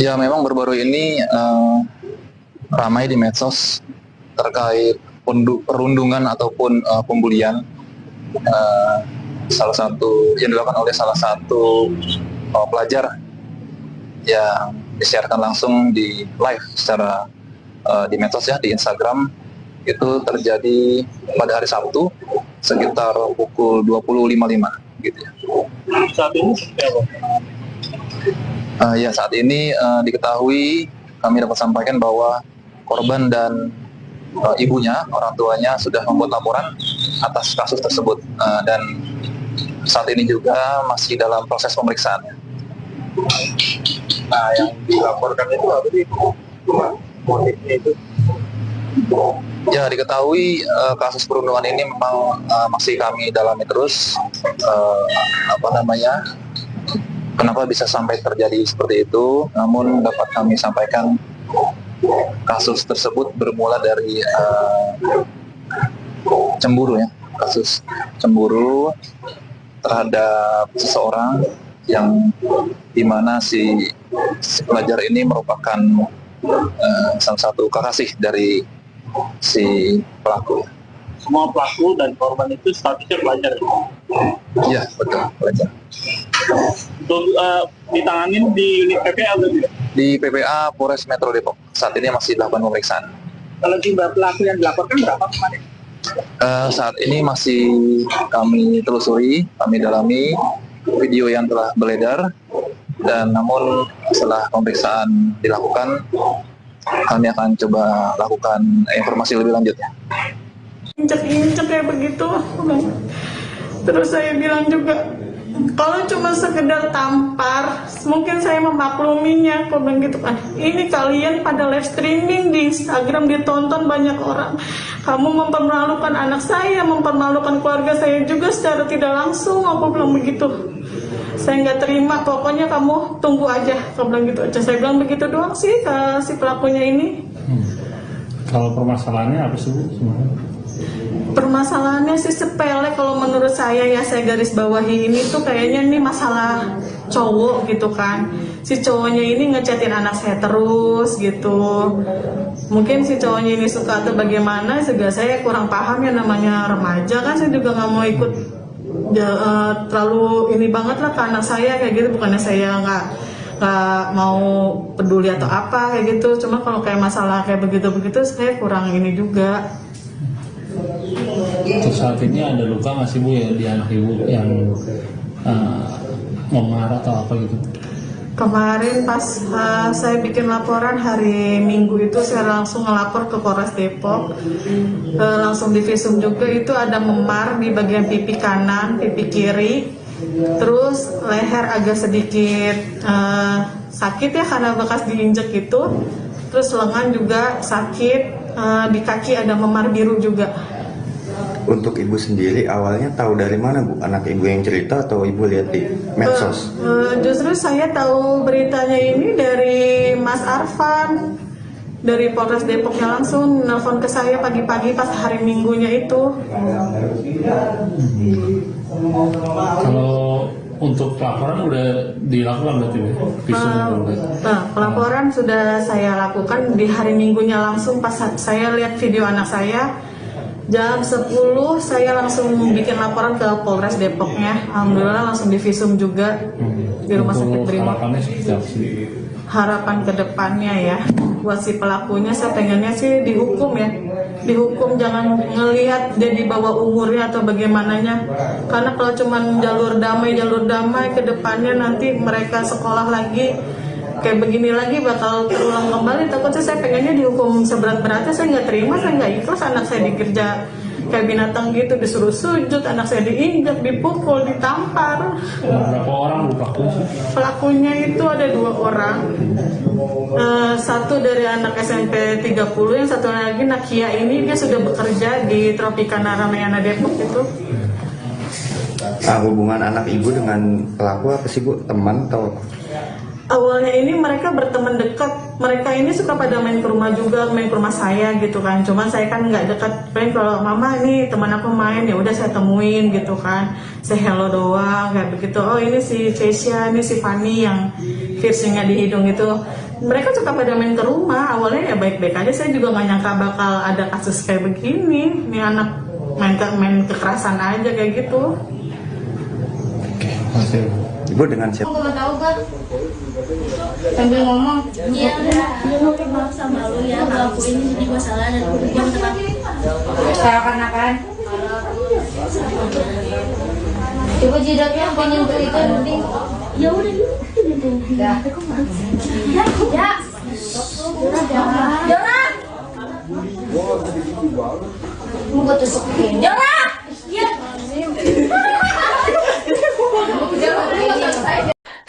Ya, memang baru-baru ini ramai di medsos terkait perundungan ataupun pembulian salah satu yang dilakukan oleh salah satu pelajar yang disiarkan langsung di live secara di medsos ya, di Instagram. Itu terjadi pada hari Sabtu sekitar pukul 20.55 gitu ya. Saat ini seperti apa? Ya, saat ini diketahui, kami dapat sampaikan bahwa korban dan ibunya, orang tuanya sudah membuat laporan atas kasus tersebut, dan saat ini juga masih dalam proses pemeriksaan. Nah, yang dilaporkan itu apa sih? Motifnya itu? Ya, diketahui kasus perundungan ini memang masih kami dalami terus, kenapa bisa sampai terjadi seperti itu. Namun dapat kami sampaikan kasus tersebut bermula dari cemburu ya, kasus cemburu terhadap seseorang yang dimana si pelajar ini merupakan salah satu kekasih dari si pelaku. Semua pelaku dan korban itu statusnya pelajar. Iya, betul, pelajar. Untuk ditanganin di unit PPA atau tidak? Di PPA Polres Metro Depok. Saat ini masih dilakukan pemeriksaan. Kalau jumlah pelaku yang dilaporkan berapa kemarin? Saat ini masih kami telusuri, kami dalami video yang telah beredar, dan namun setelah pemeriksaan dilakukan, kami akan coba lakukan informasi lebih lanjut. Injek-injek kayak begitu. Terus saya bilang juga, kalau cuma sekedar tampar, mungkin saya memakluminya. Aku bilang gitu kan, ini kalian pada live streaming di Instagram ditonton banyak orang. Kamu mempermalukan anak saya, mempermalukan keluarga saya juga secara tidak langsung. Aku bilang begitu. Saya nggak terima, pokoknya kamu tunggu aja. Aku bilang gitu aja. Saya bilang begitu doang sih ke si pelakunya ini. Kalau permasalahannya apa sih Bu sebenarnya? Permasalahannya sih sepele kalau menurut saya ya, saya garis bawahi ini tuh kayaknya ini masalah cowok gitu kan. Si cowoknya ini ngechatin anak saya terus gitu. Mungkin si cowoknya ini suka atau bagaimana, juga saya kurang paham ya, namanya remaja kan. Saya juga nggak mau ikut terlalu ini banget lah ke anak saya kayak gitu. Bukannya saya nggak mau peduli atau apa kayak gitu. Cuma kalau kayak masalah kayak begitu-begitu saya kurang ini juga. Untuk saat ini ada luka nggak sih Bu ya di anak Ibu yang marah atau apa gitu? Kemarin pas saya bikin laporan hari Minggu itu, saya langsung ngelapor ke Polres Depok, langsung divisum juga. Itu ada memar di bagian pipi kanan, pipi kiri, terus leher agak sedikit sakit ya karena bekas diinjek itu, terus lengan juga sakit, di kaki ada memar biru juga. Untuk ibu sendiri awalnya tahu dari mana Bu? Anak ibu yang cerita atau ibu lihat di medsos? Justru saya tahu beritanya ini dari Mas Arfan, dari Polres Depoknya langsung nelfon ke saya pagi-pagi pas hari Minggunya itu. Kalau untuk pelaporan udah dilakukan berarti Bu? Pelaporan sudah saya lakukan di hari Minggunya langsung pas saya lihat video anak saya. Jam 10 saya langsung bikin laporan ke Polres Depoknya. Alhamdulillah langsung divisum juga di Rumah Sakit Brimob. Harapan ke depannya ya, buat si pelakunya saya pengennya sih dihukum ya. Dihukum, jangan ngelihat dia di bawah umurnya atau bagaimananya. Karena kalau cuma jalur damai ke depannya nanti mereka sekolah lagi kayak begini lagi bakal terulang kembali. Takutnya saya pengennya dihukum seberat-beratnya. Saya nggak terima, saya nggak ikhlas anak saya dikerja kayak binatang gitu, disuruh sujud, anak saya diinjak, dipukul, ditampar. Berapa orang pelakunya? Pelakunya itu ada 2 orang. Satu dari anak SMP 30, yang satu lagi Nakia ini dia sudah bekerja di Tropicana Ramayana Depok itu. Hubungan anak ibu dengan pelaku apa sih Bu? Teman atau? Awalnya ini mereka berteman dekat. Mereka ini suka pada main ke rumah juga, main ke rumah saya gitu kan. Cuman saya kan nggak dekat. Pengen kalau mama ini teman aku main, ya udah saya temuin gitu kan. Saya hello doang kayak begitu. Oh ini si Keisha, ini si Fanny yang piercingnya di hidung itu. Mereka suka pada main ke rumah. Awalnya ya baik-baik aja. Saya juga nggak nyangka bakal ada kasus kayak begini. Ini anak main kekerasan aja kayak gitu. Oke, masih. Ibu dengan siapa? Aku nggak tahu Bang. Sambil ngomong, iya udah maaf sama lu ya, aku ini jadi masalah dan aku minta maaf. Seakan-akan. Coba jidatnya pengen tuh itu nanti. Ya udah gitu. Ya. Ya. Jangan. Mau gue tusukin. Jangan. Ya.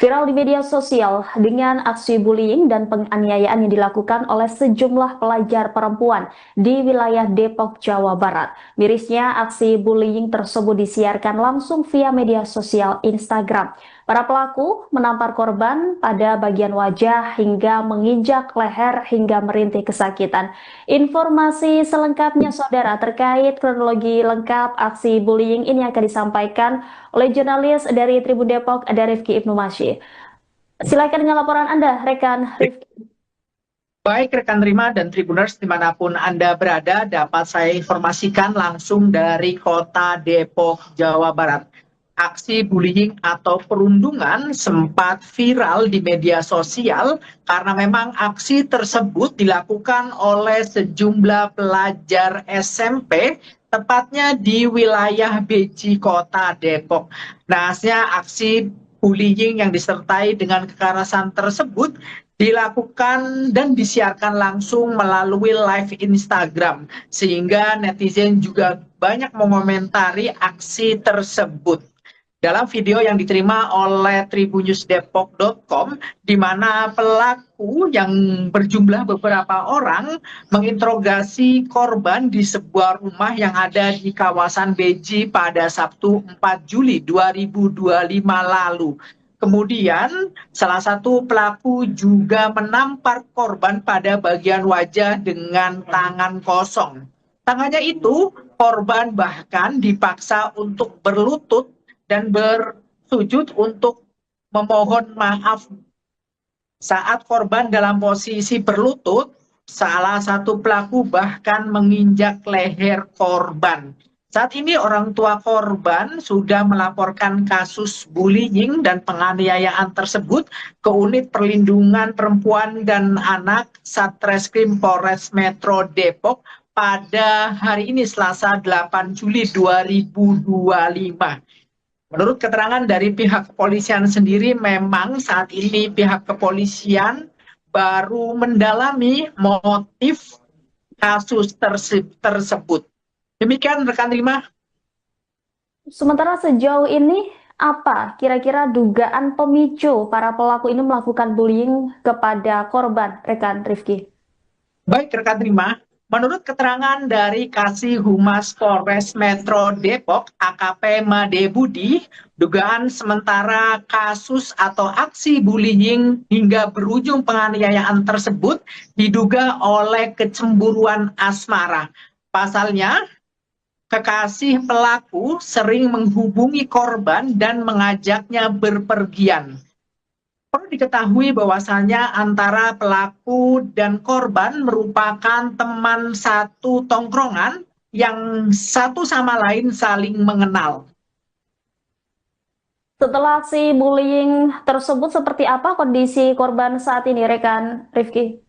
Viral di media sosial dengan aksi bullying dan penganiayaan yang dilakukan oleh sejumlah pelajar perempuan di wilayah Depok, Jawa Barat. Mirisnya, aksi bullying tersebut disiarkan langsung via media sosial Instagram. Para pelaku menampar korban pada bagian wajah hingga menginjak leher hingga merintih kesakitan. Informasi selengkapnya saudara terkait kronologi lengkap aksi bullying ini akan disampaikan oleh jurnalis dari Tribun Depok, ada Rifki Ibnu Masih. Silakan dengan laporan Anda, rekan Rifki. Baik rekan Rima dan Tribuners dimanapun Anda berada, dapat saya informasikan langsung dari kota Depok, Jawa Barat. Aksi bullying atau perundungan sempat viral di media sosial karena memang aksi tersebut dilakukan oleh sejumlah pelajar SMP, tepatnya di wilayah Beji, kota Depok. Nahasnya aksi bullying yang disertai dengan kekerasan tersebut dilakukan dan disiarkan langsung melalui live Instagram, sehingga netizen juga banyak mengomentari aksi tersebut. Dalam video yang diterima oleh tribunnews.depok.com, di mana pelaku yang berjumlah beberapa orang menginterogasi korban di sebuah rumah yang ada di kawasan Beji pada Sabtu 4 Juli 2025 lalu. Kemudian salah satu pelaku juga menampar korban pada bagian wajah dengan tangan kosong. Tangannya itu korban bahkan dipaksa untuk berlutut dan bersujud untuk memohon maaf. Saat korban dalam posisi berlutut, salah satu pelaku bahkan menginjak leher korban. Saat ini orang tua korban sudah melaporkan kasus bullying dan penganiayaan tersebut ke Unit Perlindungan Perempuan dan Anak Satreskrim Polres Metro Depok pada hari ini Selasa 8 Juli 2025. Menurut keterangan dari pihak kepolisian sendiri, memang saat ini pihak kepolisian baru mendalami motif kasus tersebut. Demikian rekan Rima. Sementara sejauh ini apa kira-kira dugaan pemicu para pelaku ini melakukan bullying kepada korban, rekan Rifki? Baik rekan Rima, menurut keterangan dari Kasih Humas Polres Metro Depok, AKP Made Budi, dugaan sementara kasus atau aksi bullying hingga berujung penganiayaan tersebut diduga oleh kecemburuan asmara. Pasalnya, kekasih pelaku sering menghubungi korban dan mengajaknya berpergian. Perlu diketahui bahwasannya antara pelaku dan korban merupakan teman satu tongkrongan yang satu sama lain saling mengenal. Setelah aksi bullying tersebut, seperti apa kondisi korban saat ini, rekan Rifki?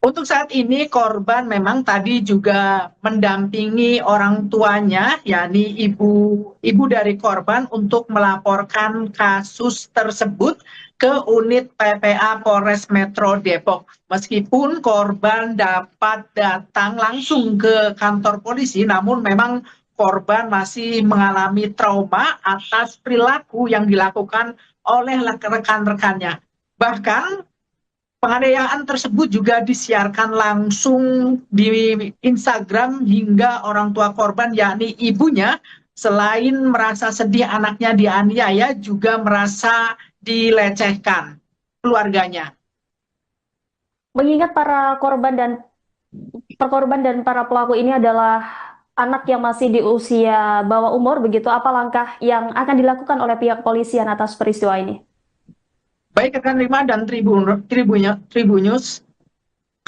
Untuk saat ini korban memang tadi juga mendampingi orang tuanya, yakni ibu dari korban untuk melaporkan kasus tersebut ke unit PPA Polres Metro Depok. Meskipun korban dapat datang langsung ke kantor polisi, namun memang korban masih mengalami trauma atas perilaku yang dilakukan oleh rekan-rekannya. Bahkan penganiayaan tersebut juga disiarkan langsung di Instagram hingga orang tua korban, yakni ibunya, selain merasa sedih anaknya dianiaya, juga merasa dilecehkan keluarganya. Mengingat para korban dan para pelaku ini adalah anak yang masih di usia bawah umur, begitu apa langkah yang akan dilakukan oleh pihak polisian atas peristiwa ini? Baik rekan Rima dan Tribunnews,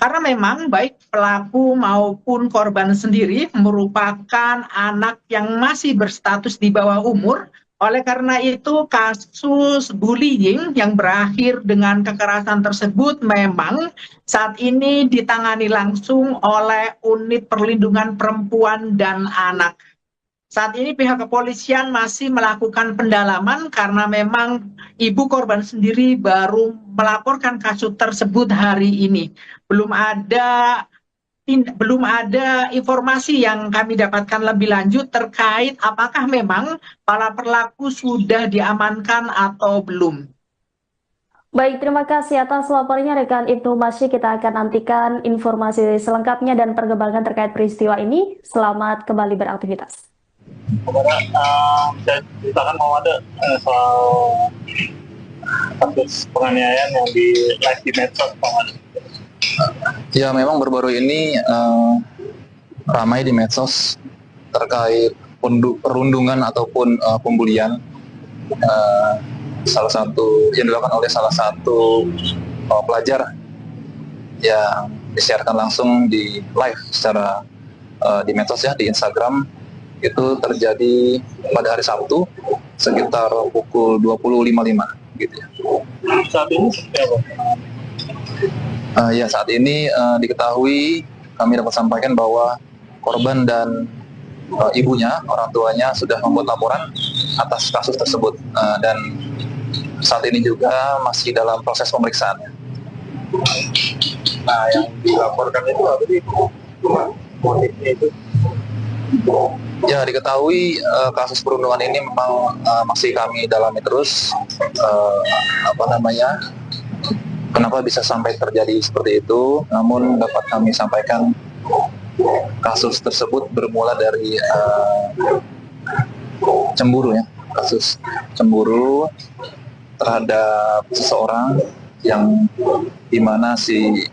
karena memang baik pelaku maupun korban sendiri merupakan anak yang masih berstatus di bawah umur. Oleh karena itu kasus bullying yang berakhir dengan kekerasan tersebut memang saat ini ditangani langsung oleh Unit Perlindungan Perempuan dan Anak. Saat ini pihak kepolisian masih melakukan pendalaman karena memang ibu korban sendiri baru melaporkan kasus tersebut hari ini. Belum ada informasi yang kami dapatkan lebih lanjut terkait apakah memang para pelaku sudah diamankan atau belum. Baik, terima kasih atas laporannya rekan Ibnu Masih. Kita akan nantikan informasi selengkapnya dan perkembangan terkait peristiwa ini. Selamat kembali beraktivitas. Kemudian saya ceritakan mau ada soal kasus penganiayaan yang di live di medsos, Pak. Ya, memang baru-baru ini ramai di medsos terkait perundungan ataupun pembulian salah satu yang dilakukan oleh salah satu pelajar yang disiarkan langsung di live secara di medsos ya, di Instagram. Itu terjadi pada hari Sabtu sekitar pukul 20.55 gitu ya. Saat ini seperti apa? Ya, saat ini diketahui, kami dapat sampaikan bahwa korban dan ibunya, orang tuanya sudah membuat laporan atas kasus tersebut, dan saat ini juga masih dalam proses pemeriksaan. Nah, yang dilaporkan itu apa sih? Motifnya itu? Ya, diketahui kasus perundungan ini memang masih kami dalami terus. Kenapa bisa sampai terjadi seperti itu? Namun dapat kami sampaikan kasus tersebut bermula dari cemburu ya, kasus cemburu terhadap seseorang yang dimana si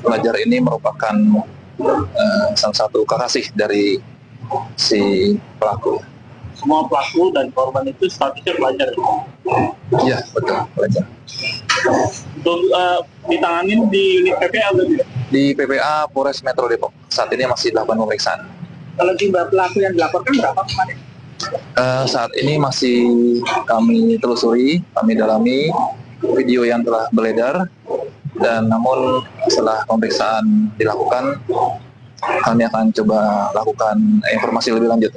pelajar ini merupakan salah satu kekasih dari si pelaku. Semua pelaku dan korban itu statusnya pelajar. Iya, betul, pelajar. Untuk ditanganin di unit PPA atau tidak? Di PPA Polres Metro Depok. Saat ini masih dilakukan pemeriksaan. Kalau jumlah pelaku yang dilaporkan berapa kemarin? Saat ini masih kami telusuri, kami dalami video yang telah beredar, dan namun setelah pemeriksaan dilakukan, kami akan coba lakukan informasi lebih lanjut.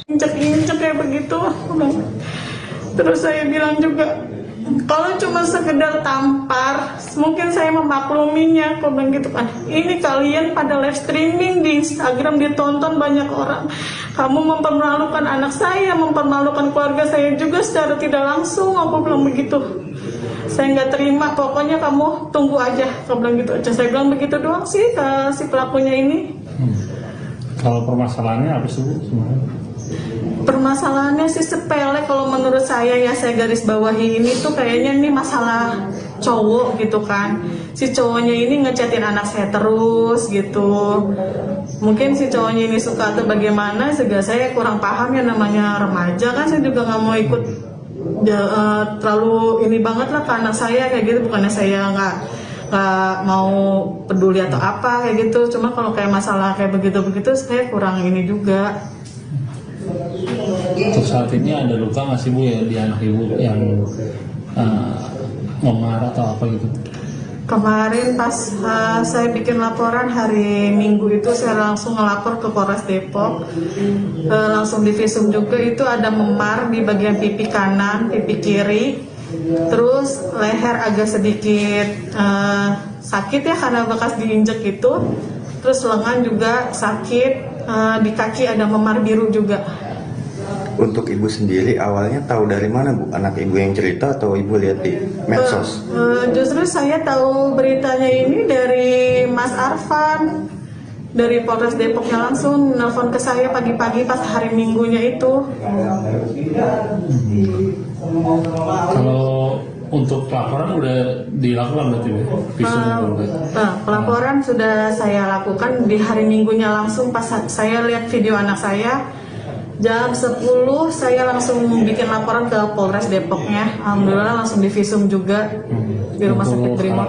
Injek-injek kayak begitu. Terus saya bilang juga, kalau cuma sekedar tampar, mungkin saya memakluminya. Aku bilang gitu kan, ini kalian pada live streaming di Instagram ditonton banyak orang. Kamu mempermalukan anak saya, mempermalukan keluarga saya juga secara tidak langsung. Aku bilang begitu. Saya nggak terima, pokoknya kamu tunggu aja. Aku bilang gitu aja. Saya bilang begitu doang sih ke si pelakunya ini. Kalau permasalahannya apa sih, Bu, sebenarnya? Permasalahannya sih sepele kalau menurut saya ya, saya garis bawahi ini tuh kayaknya ini masalah cowok gitu kan. Si cowoknya ini ngechatin anak saya terus gitu. Mungkin si cowoknya ini suka atau bagaimana, sehingga saya kurang paham ya, namanya remaja kan. Saya juga nggak mau ikut terlalu ini banget lah ke anak saya kayak gitu. Bukannya saya nggak mau peduli atau apa kayak gitu. Cuma kalau kayak masalah kayak begitu-begitu saya kurang ini juga. Untuk saat ini ada luka nggak sih, Bu, ya di anak Ibu yang memarah atau apa gitu? Kemarin pas saya bikin laporan hari Minggu itu, saya langsung ngelapor ke Polres Depok, langsung divisum juga. Itu ada memar di bagian pipi kanan, pipi kiri, terus leher agak sedikit sakit ya karena bekas diinjek itu, terus lengan juga sakit, di kaki ada memar biru juga. Untuk ibu sendiri awalnya tahu dari mana, Bu? Anak ibu yang cerita atau ibu lihat di medsos? Justru saya tahu beritanya ini dari Mas Arfan, dari Polres Depoknya langsung nelfon ke saya pagi-pagi pas hari Minggunya itu. Kalau untuk pelaporan udah dilakukan berarti, Bu? Pelaporan sudah saya lakukan di hari Minggunya langsung pas saya lihat video anak saya. Jam 10 saya langsung bikin laporan ke Polres Depoknya. Alhamdulillah langsung divisum juga di Rumah Sakit Brimob.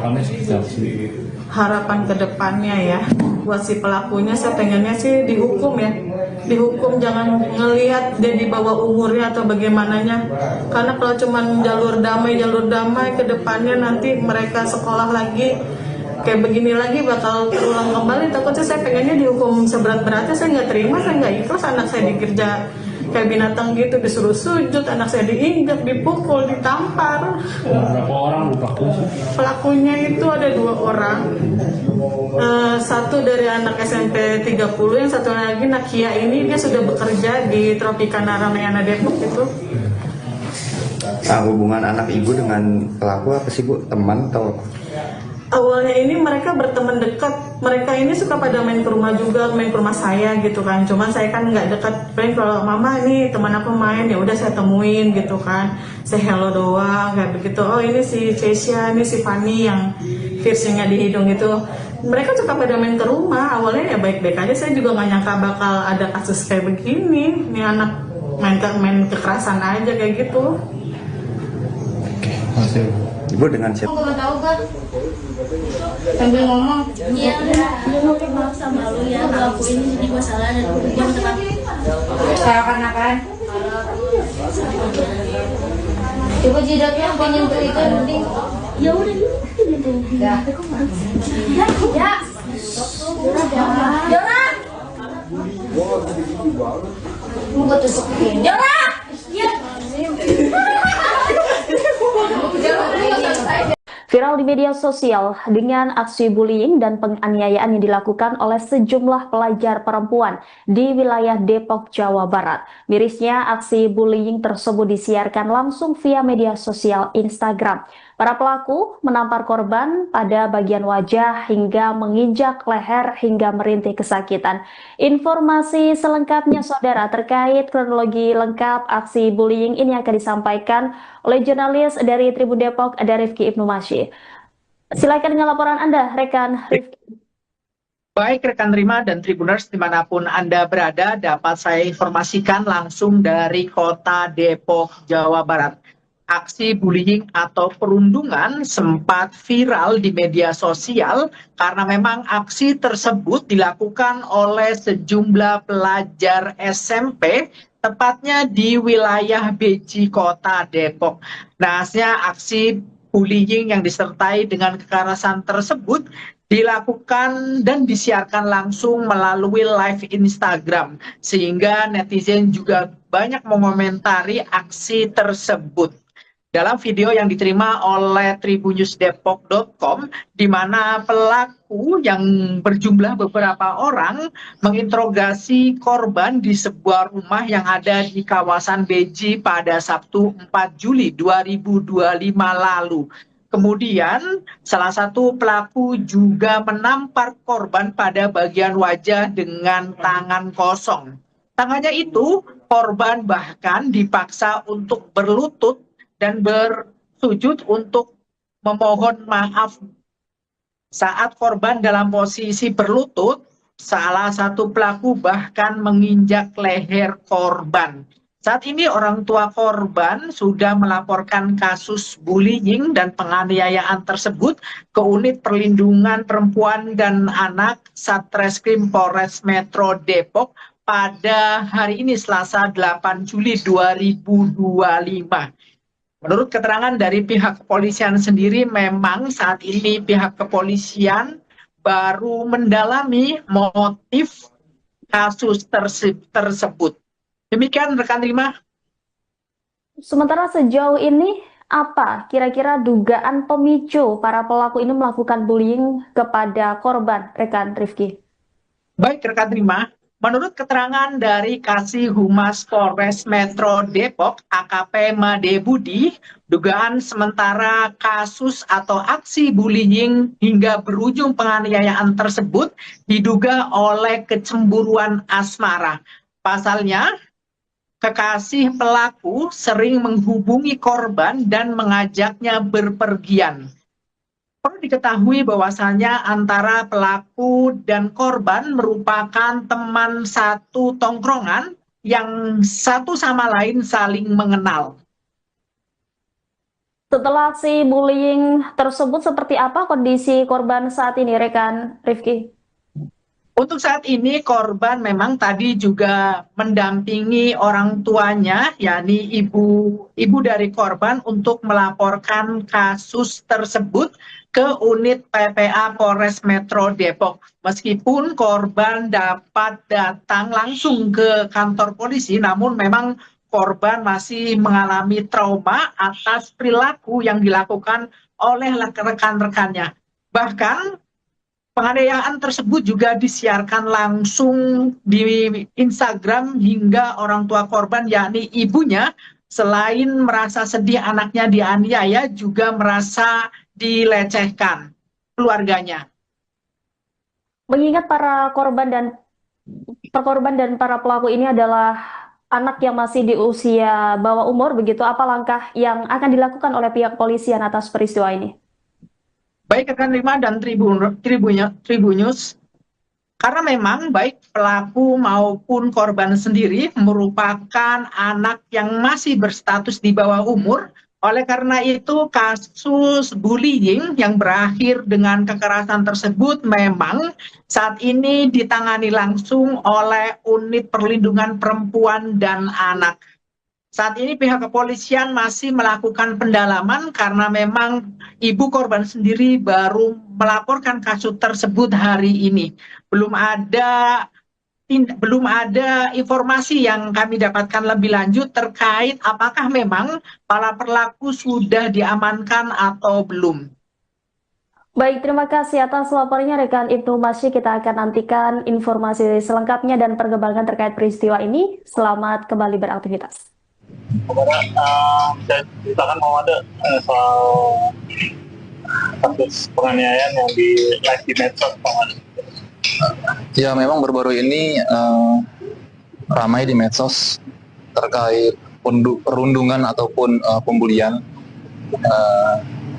Harapan ke depannya ya, buat si pelakunya saya pengennya sih dihukum ya. Dihukum, jangan ngelihat dia di bawah umurnya atau bagaimananya. Karena kalau cuma jalur damai ke depannya nanti mereka sekolah lagi kayak begini lagi bakal terulang kembali. Takutnya saya pengennya dihukum seberat-beratnya. Saya nggak terima, saya nggak ikhlas anak saya dikerja kayak binatang gitu, disuruh sujud, anak saya diinjak, dipukul, ditampar. Berapa orang pelakunya itu ada 2 orang. Satu dari anak SMP 30, yang satu lagi Nakia ini dia sudah bekerja di Tropicana Ramayana Depok itu. Hubungan anak ibu dengan pelaku apa sih, Bu? Teman atau? awalnya ini mereka berteman dekat. Mereka ini suka pada main ke rumah juga, main ke rumah saya gitu kan. Cuman saya kan nggak dekat. Paling kalau mama ini teman aku main, ya udah saya temuin gitu kan. Saya hello doang kayak begitu. Oh ini si Cesia, ini si Fanny yang piercingnya di hidung itu. Mereka suka pada main ke rumah. Awalnya ya baik-baik aja. Saya juga nggak nyangka bakal ada kasus kayak begini. Ini anak main kekerasan aja kayak gitu. Masih. Ibu dengan siapa? Aku nggak tahu kan. Sambil ngomong, iya maaf sama lu ya, aku ini jadi gue salah dan gue minta maaf. Salah karena kan? Coba jidatnya pengen ke itu penting. Ya udah gitu. Ya. Ya. Jora. Mau tusukin. Jora. Iya. Viral di media sosial dengan aksi bullying dan penganiayaan yang dilakukan oleh sejumlah pelajar perempuan di wilayah Depok, Jawa Barat. Mirisnya, aksi bullying tersebut disiarkan langsung via media sosial Instagram. Para pelaku menampar korban pada bagian wajah hingga menginjak leher hingga merintih kesakitan. Informasi selengkapnya saudara terkait kronologi lengkap aksi bullying ini akan disampaikan oleh jurnalis dari Tribun Depok, ada Rifki Ibnu Masih. Silakan dengan laporan Anda, rekan Rifki. Baik rekan Rima dan Tribuners dimanapun Anda berada, dapat saya informasikan langsung dari kota Depok, Jawa Barat. Aksi bullying atau perundungan sempat viral di media sosial karena memang aksi tersebut dilakukan oleh sejumlah pelajar SMP, tepatnya di wilayah Beji, Kota Depok. Nahasnya aksi bullying yang disertai dengan kekerasan tersebut dilakukan dan disiarkan langsung melalui live Instagram, sehingga netizen juga banyak mengomentari aksi tersebut. Dalam video yang diterima oleh tribunnewsdepok.com, di mana pelaku yang berjumlah beberapa orang menginterogasi korban di sebuah rumah yang ada di kawasan Beji pada Sabtu 4 Juli 2025 lalu. Kemudian salah satu pelaku juga menampar korban pada bagian wajah dengan tangan kosong. Tangannya itu korban bahkan dipaksa untuk berlutut dan bersujud untuk memohon maaf. Saat korban dalam posisi berlutut, salah satu pelaku bahkan menginjak leher korban. Saat ini orang tua korban sudah melaporkan kasus bullying dan penganiayaan tersebut ke Unit Perlindungan Perempuan dan Anak Satreskrim Polres Metro Depok pada hari ini Selasa 8 Juli 2025. Menurut keterangan dari pihak kepolisian sendiri, memang saat ini pihak kepolisian baru mendalami motif kasus tersebut. Demikian rekan Rima. Sementara sejauh ini, apa kira-kira dugaan pemicu para pelaku ini melakukan bullying kepada korban, rekan Rifki? Baik rekan Rima. Menurut keterangan dari Kasih Humas Polres Metro Depok, AKP Made Budi, dugaan sementara kasus atau aksi bullying hingga berujung penganiayaan tersebut diduga oleh kecemburuan asmara. Pasalnya, kekasih pelaku sering menghubungi korban dan mengajaknya berpergian. Perlu diketahui bahwasannya antara pelaku dan korban merupakan teman satu tongkrongan yang satu sama lain saling mengenal. Setelah aksi bullying tersebut, seperti apa kondisi korban saat ini, rekan Rifki? Untuk saat ini korban memang tadi juga mendampingi orang tuanya, yakni ibu dari korban untuk melaporkan kasus tersebut ke unit PPA Polres Metro Depok. Meskipun korban dapat datang langsung ke kantor polisi, namun memang korban masih mengalami trauma atas perilaku yang dilakukan oleh rekan-rekannya. Bahkan penganiayaan tersebut juga disiarkan langsung di Instagram hingga orang tua korban, yakni ibunya, selain merasa sedih anaknya dianiaya, juga merasa dilecehkan. keluarganya. Mengingat para korban dan para pelaku ini adalah anak yang masih di usia bawah umur, begitu apa langkah yang akan dilakukan oleh pihak polisian atas peristiwa ini? Baik rekan Rima dan Tribunnews, karena memang baik pelaku maupun korban sendiri merupakan anak yang masih berstatus di bawah umur. Oleh karena itu, kasus bullying yang berakhir dengan kekerasan tersebut memang saat ini ditangani langsung oleh Unit Perlindungan Perempuan dan Anak. Saat ini pihak kepolisian masih melakukan pendalaman karena memang ibu korban sendiri baru melaporkan kasus tersebut hari ini. Belum ada informasi yang kami dapatkan lebih lanjut terkait apakah memang para pelaku sudah diamankan atau belum. Baik, terima kasih atas laporannya rekan Ibnu Masyi. Kita akan nantikan informasi selengkapnya dan perkembangan terkait peristiwa ini. Selamat kembali beraktivitas. Saya ceritakan mau ada soal kasus penganiayaan yang di live di medsos. Ya, memang baru-baru ini ramai di medsos terkait perundungan ataupun pembulian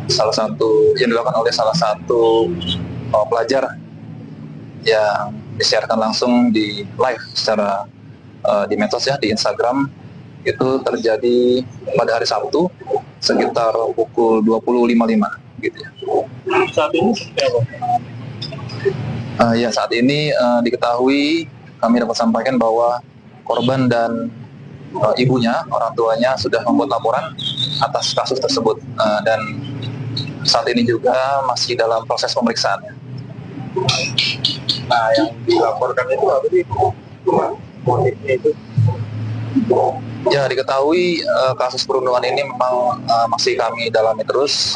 salah satu yang dilakukan oleh salah satu pelajar yang disiarkan langsung di live secara di medsos ya, di Instagram. Itu terjadi pada hari Sabtu sekitar pukul 20.55 gitu ya. Saat ini seperti apa? Ya, saat ini diketahui, kami dapat sampaikan bahwa korban dan ibunya, orang tuanya sudah membuat laporan atas kasus tersebut, dan saat ini juga masih dalam proses pemeriksaan. Nah, yang dilaporkan itu apa sih? Motifnya itu? Ya, diketahui kasus perundungan ini memang masih kami dalami terus.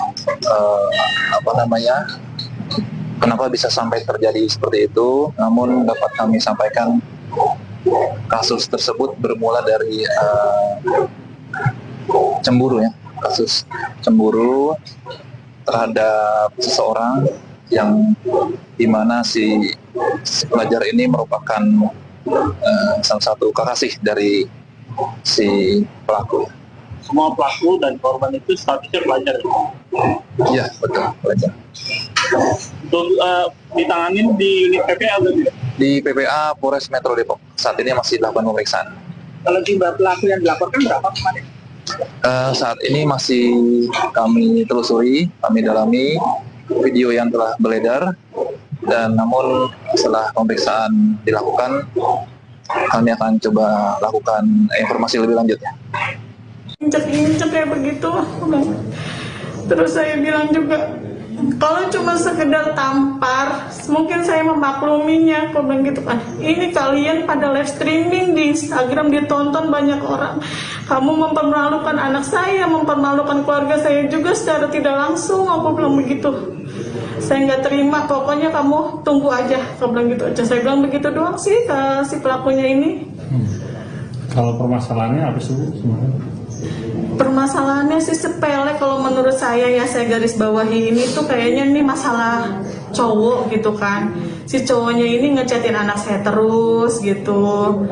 Kenapa bisa sampai terjadi seperti itu? Namun dapat kami sampaikan kasus tersebut bermula dari cemburu ya, kasus cemburu terhadap seseorang yang dimana si pelajar ini merupakan salah satu kekasih dari si pelaku. Semua pelaku dan korban itu statusnya pelajar. Iya, betul, pelajar. Untuk ditanganin di unit PPA berarti? Di PPA Polres Metro Depok. Saat ini masih dilakukan pemeriksaan. Kalau jumlah pelaku yang dilaporkan berapa kemarin? Saat ini masih kami telusuri, kami dalami video yang telah beredar, dan namun setelah pemeriksaan dilakukan, kami akan coba lakukan informasi lebih lanjut. Injek-injek kayak begitu. Terus saya bilang juga, kalau cuma sekedar tampar, mungkin saya memakluminya. Aku bilang gitu kan, ini kalian pada live streaming di Instagram, ditonton banyak orang. Kamu mempermalukan anak saya, mempermalukan keluarga saya juga secara tidak langsung. Aku bilang begitu. Saya nggak terima, pokoknya kamu tunggu aja. Aku bilang gitu aja. Saya bilang begitu doang sih ke si pelakunya ini. Kalau permasalahannya apa sih Bu sebenarnya? Permasalahannya sih sepele kalau menurut saya ya, saya garis bawahi ini tuh kayaknya ini masalah cowok gitu kan. Si cowoknya ini ngechatin anak saya terus gitu.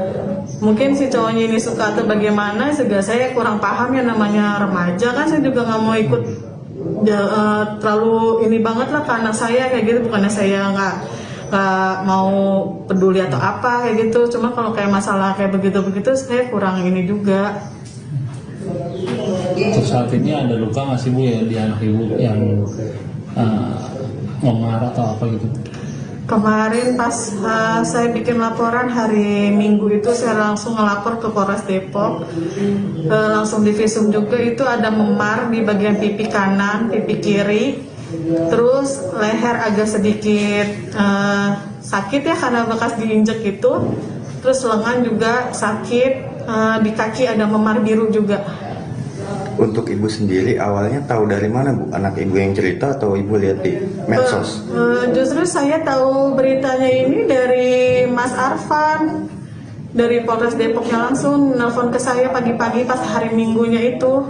Mungkin si cowoknya ini suka atau bagaimana, juga saya kurang paham ya, namanya remaja kan. Saya juga nggak mau ikut terlalu ini banget lah ke anak saya kayak gitu. Bukannya saya nggak mau peduli atau apa kayak gitu. Cuma kalau kayak masalah kayak begitu-begitu saya kurang ini juga. Untuk saat ini ada luka nggak sih Bu ya di anak Ibu yang mengarah atau apa gitu? Kemarin pas saya bikin laporan hari Minggu itu, saya langsung ngelapor ke Polres Depok, langsung divisum juga. Itu ada memar di bagian pipi kanan, pipi kiri, terus leher agak sedikit sakit ya karena bekas diinjek itu, terus lengan juga sakit, di kaki ada memar biru juga. Untuk ibu sendiri awalnya tahu dari mana Bu? Anak ibu yang cerita atau ibu lihat di medsos? Justru saya tahu beritanya ini dari Mas Arfan, dari Polres Depoknya langsung nelfon ke saya pagi-pagi pas hari Minggunya itu.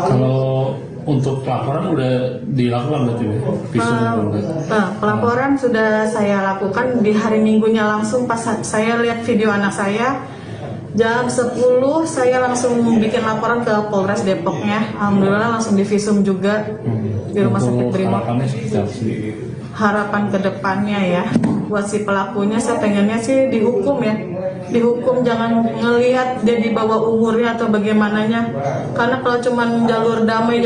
Kalau Untuk pelaporan udah dilakukan berarti ya? Pelaporan sudah saya lakukan di hari Minggunya langsung pas saya lihat video anak saya. Jam 10 saya langsung bikin laporan ke Polres Depoknya. Alhamdulillah langsung divisum juga di Rumah Sakit Brimob. Harapan ke depannya ya, buat si pelakunya saya pengennya sih dihukum ya. Dihukum, jangan ngelihat dia di bawah umurnya atau bagaimananya. Karena kalau cuman jalur damai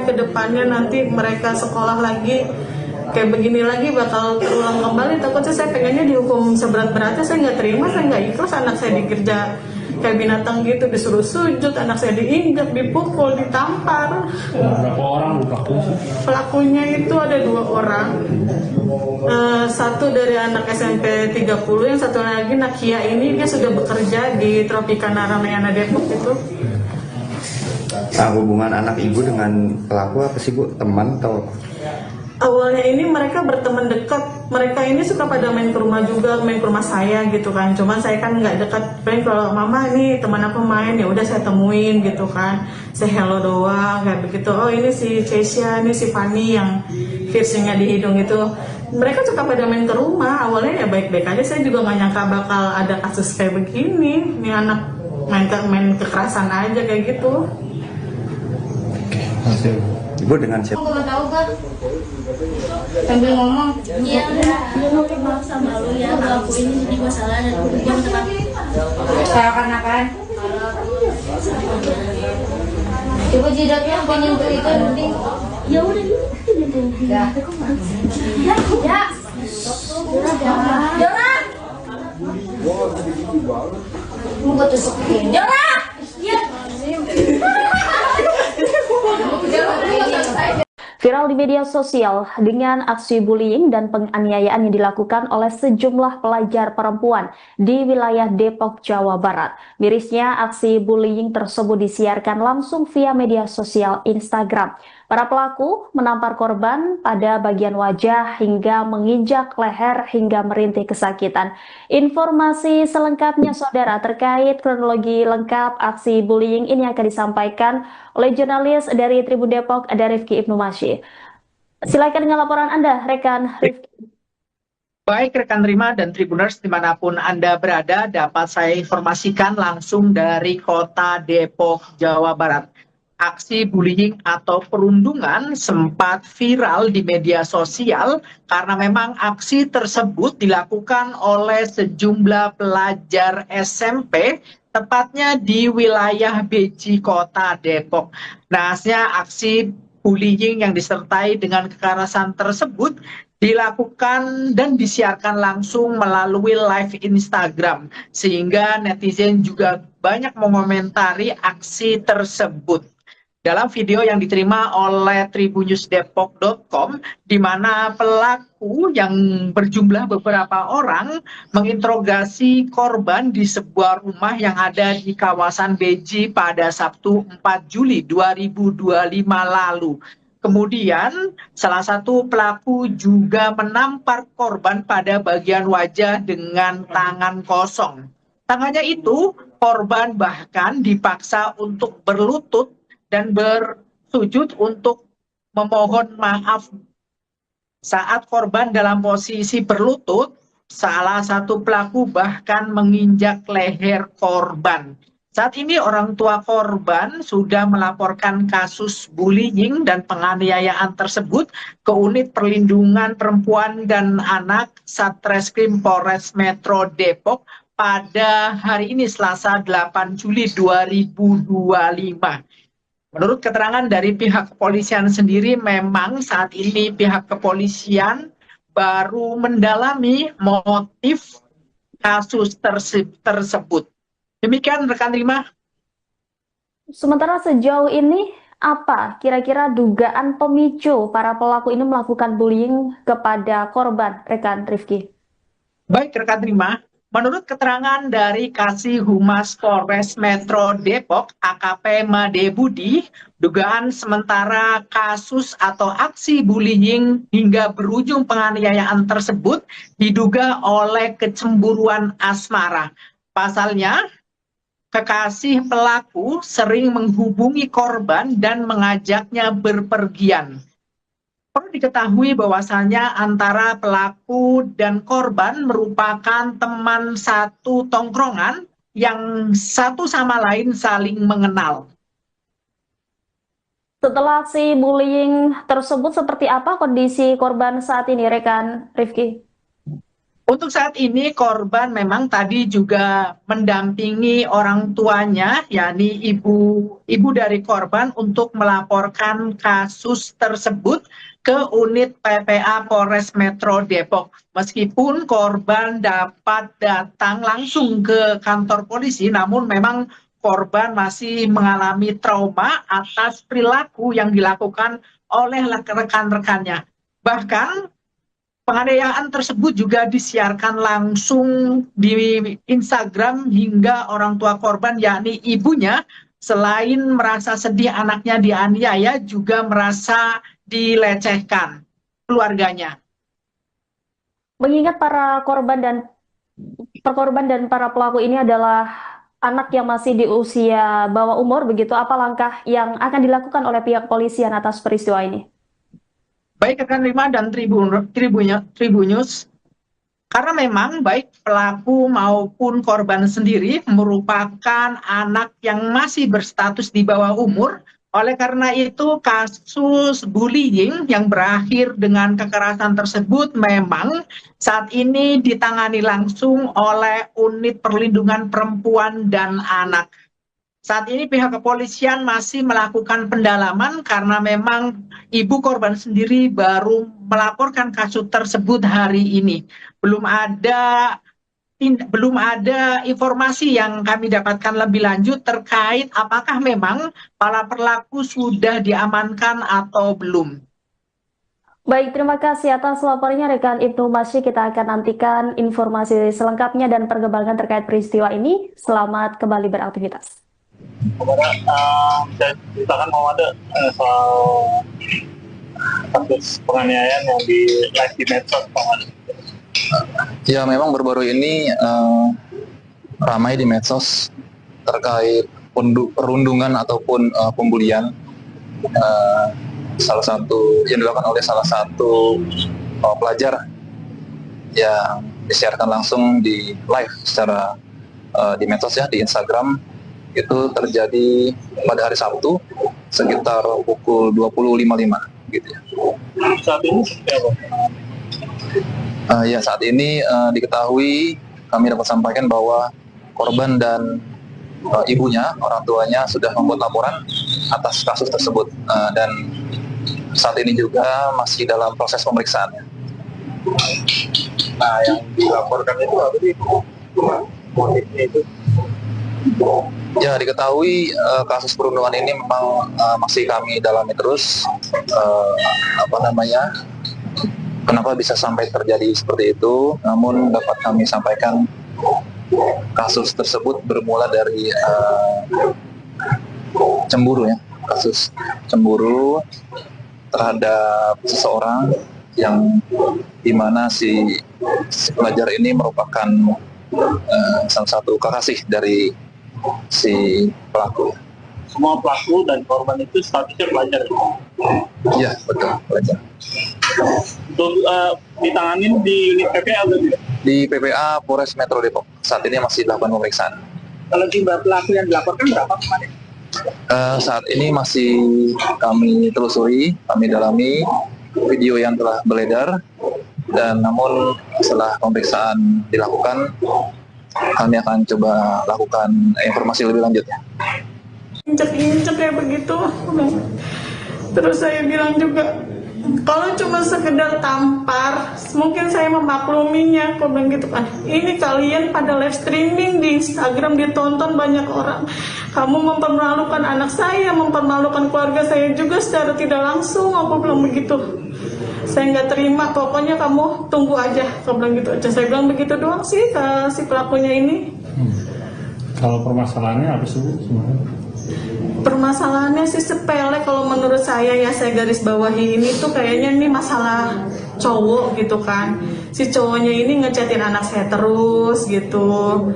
ke depannya nanti mereka sekolah lagi kayak begini lagi bakal terulang kembali. Takutnya saya pengennya dihukum seberat-beratnya. Saya nggak terima, saya nggak ikhlas anak saya dikerja kayak binatang gitu, disuruh sujud, anak saya diinjak, dipukul, ditampar. Berapa orang pelakunya? Pelakunya itu ada 2 orang. Satu dari anak SMP 30, yang satu lagi Nakia ini dia sudah bekerja di Tropicana Ramayana Depok itu. Hubungan anak ibu dengan pelaku apa sih Bu? Teman atau? Awalnya ini mereka berteman dekat. Mereka ini suka pada main ke rumah juga, main ke rumah saya gitu kan. Cuman saya kan nggak dekat. Paling kalau mama ini teman aku main, ya udah saya temuin gitu kan. Saya hello doang kayak begitu. Oh ini si Keisha, ini si Fanny yang piercingnya di hidung itu. Mereka suka pada main ke rumah. Awalnya ya baik-baik aja. Saya juga nggak nyangka bakal ada kasus kayak begini. Ini anak main kekerasan aja kayak gitu. Ibu dengan siapa? Aku nggak tahu kan. Sambil ngomong, iya udah maaf sama lu ya, aku ini jadi masalah dan gue minta maaf. Coba jidatnya pengen ke itu nanti. Ya udah gitu. Ya. Jangan. Mau gue tusukin. Jangan. Iya. Viral di media sosial dengan aksi bullying dan penganiayaan yang dilakukan oleh sejumlah pelajar perempuan di wilayah Depok, Jawa Barat. Mirisnya, aksi bullying tersebut disiarkan langsung via media sosial Instagram. Para pelaku menampar korban pada bagian wajah hingga menginjak leher hingga merintih kesakitan. Informasi selengkapnya saudara terkait kronologi lengkap aksi bullying ini akan disampaikan oleh jurnalis dari Tribun Depok, ada Rifki Ibnu Masyi. Silakan dengan laporan Anda, rekan Rifki. Baik rekan Rima dan Tribuners dimanapun Anda berada, dapat saya informasikan langsung dari kota Depok, Jawa Barat. Aksi bullying atau perundungan sempat viral di media sosial karena memang aksi tersebut dilakukan oleh sejumlah pelajar SMP, tepatnya di wilayah Beji, Kota Depok. Nahasnya aksi bullying yang disertai dengan kekerasan tersebut dilakukan dan disiarkan langsung melalui live Instagram, sehingga netizen juga banyak mengomentari aksi tersebut. Dalam video yang diterima oleh tribunnewsdepok.com, di mana pelaku yang berjumlah beberapa orang menginterogasi korban di sebuah rumah yang ada di kawasan Beji pada Sabtu 4 Juli 2025 lalu. Kemudian salah satu pelaku juga menampar korban pada bagian wajah dengan tangan kosong. Tangannya itu korban bahkan dipaksa untuk berlutut dan bersujud untuk memohon maaf. Saat korban dalam posisi berlutut, salah satu pelaku bahkan menginjak leher korban. Saat ini orang tua korban sudah melaporkan kasus bullying dan penganiayaan tersebut ke Unit Perlindungan Perempuan dan Anak Satreskrim Polres Metro Depok pada hari ini Selasa 8 Juli 2025. Menurut keterangan dari pihak kepolisian sendiri, memang saat ini pihak kepolisian baru mendalami motif kasus tersebut. Demikian rekan Rima. Sementara sejauh ini, apa kira-kira dugaan pemicu para pelaku ini melakukan bullying kepada korban, rekan Rifki? Baik rekan Rima. Menurut keterangan dari Kasih Humas Polres Metro Depok, AKP Made Budi, dugaan sementara kasus atau aksi bullying hingga berujung penganiayaan tersebut diduga oleh kecemburuan asmara. Pasalnya, kekasih pelaku sering menghubungi korban dan mengajaknya berpergian. Perlu diketahui bahwasanya antara pelaku dan korban merupakan teman satu tongkrongan yang satu sama lain saling mengenal. Setelah aksi bullying tersebut, seperti apa kondisi korban saat ini, rekan Rifki? Untuk saat ini korban memang tadi juga mendampingi orang tuanya, yakni ibu dari korban untuk melaporkan kasus tersebut ke unit PPA Polres Metro Depok. Meskipun korban dapat datang langsung ke kantor polisi, namun memang korban masih mengalami trauma atas perilaku yang dilakukan oleh rekan-rekannya. Bahkan penganiayaan tersebut juga disiarkan langsung di Instagram hingga orang tua korban, yakni ibunya, selain merasa sedih anaknya dianiaya, juga merasa dilecehkan keluarganya. Mengingat para korban dan para pelaku ini adalah anak yang masih di usia bawah umur, begitu apa langkah yang akan dilakukan oleh pihak polisian atas peristiwa ini? Baik rekan Rima dan Tribunnews, karena memang baik pelaku maupun korban sendiri merupakan anak yang masih berstatus di bawah umur. Oleh karena itu, kasus bullying yang berakhir dengan kekerasan tersebut memang saat ini ditangani langsung oleh Unit Perlindungan Perempuan dan Anak. Saat ini pihak kepolisian masih melakukan pendalaman karena memang ibu korban sendiri baru melaporkan kasus tersebut hari ini. Belum ada informasi yang kami dapatkan lebih lanjut terkait apakah memang para pelaku sudah diamankan atau belum. Baik, terima kasih atas laporannya rekan Ibnu Masyi. Kita akan nantikan informasi selengkapnya dan perkembangan terkait peristiwa ini. Selamat kembali beraktivitas. Saya ceritakan mau ada soal kasus penganiayaan yang di live di medsos. Ya, memang baru-baru ini ramai di medsos terkait perundungan ataupun pembulian salah satu yang dilakukan oleh salah satu pelajar yang disiarkan langsung di live secara di medsos ya, di Instagram. Itu terjadi pada hari Sabtu sekitar pukul 20.55 gitu ya. Saat ini seperti apa? Ya, saat ini diketahui, kami dapat sampaikan bahwa korban dan ibunya, orang tuanya sudah membuat laporan atas kasus tersebut, dan saat ini juga masih dalam proses pemeriksaan. Nah, yang dilaporkan itu apa sih? Motifnya itu? Ya, diketahui kasus perundungan ini memang masih kami dalami terus, kenapa bisa sampai terjadi seperti itu. Namun dapat kami sampaikan kasus tersebut bermula dari cemburu ya, kasus cemburu terhadap seseorang yang dimana si pelajar ini merupakan salah satu kekasih dari si pelaku. Semua pelaku dan korban itu statusnya pelajar. Iya, betul, pelajar. Untuk ditanganin di unit PPA berarti? Di PPA Polres Metro Depok. Saat ini masih dilakukan pemeriksaan. Kalau jumlah pelaku yang dilaporkan berapa kemarin? Saat ini masih kami telusuri, kami dalami video yang telah beredar, dan namun setelah pemeriksaan dilakukan, kami akan coba lakukan informasi lebih lanjut. Injek-injek kayak begitu. Terus saya bilang juga, kalau cuma sekedar tampar, mungkin saya memakluminya. Aku bilang gitu kan, ini kalian pada live streaming di Instagram, ditonton banyak orang. Kamu mempermalukan anak saya, mempermalukan keluarga saya juga secara tidak langsung. Aku bilang begitu. Saya nggak terima, pokoknya kamu tunggu aja. Aku bilang gitu aja. Saya bilang begitu doang sih ke si pelakunya ini. Kalau permasalahannya apa sih sebenarnya? Permasalahannya sih sepele kalau menurut saya ya, saya garis bawahi ini tuh kayaknya ini masalah cowok gitu kan. si cowoknya ini ngechatin anak saya terus gitu.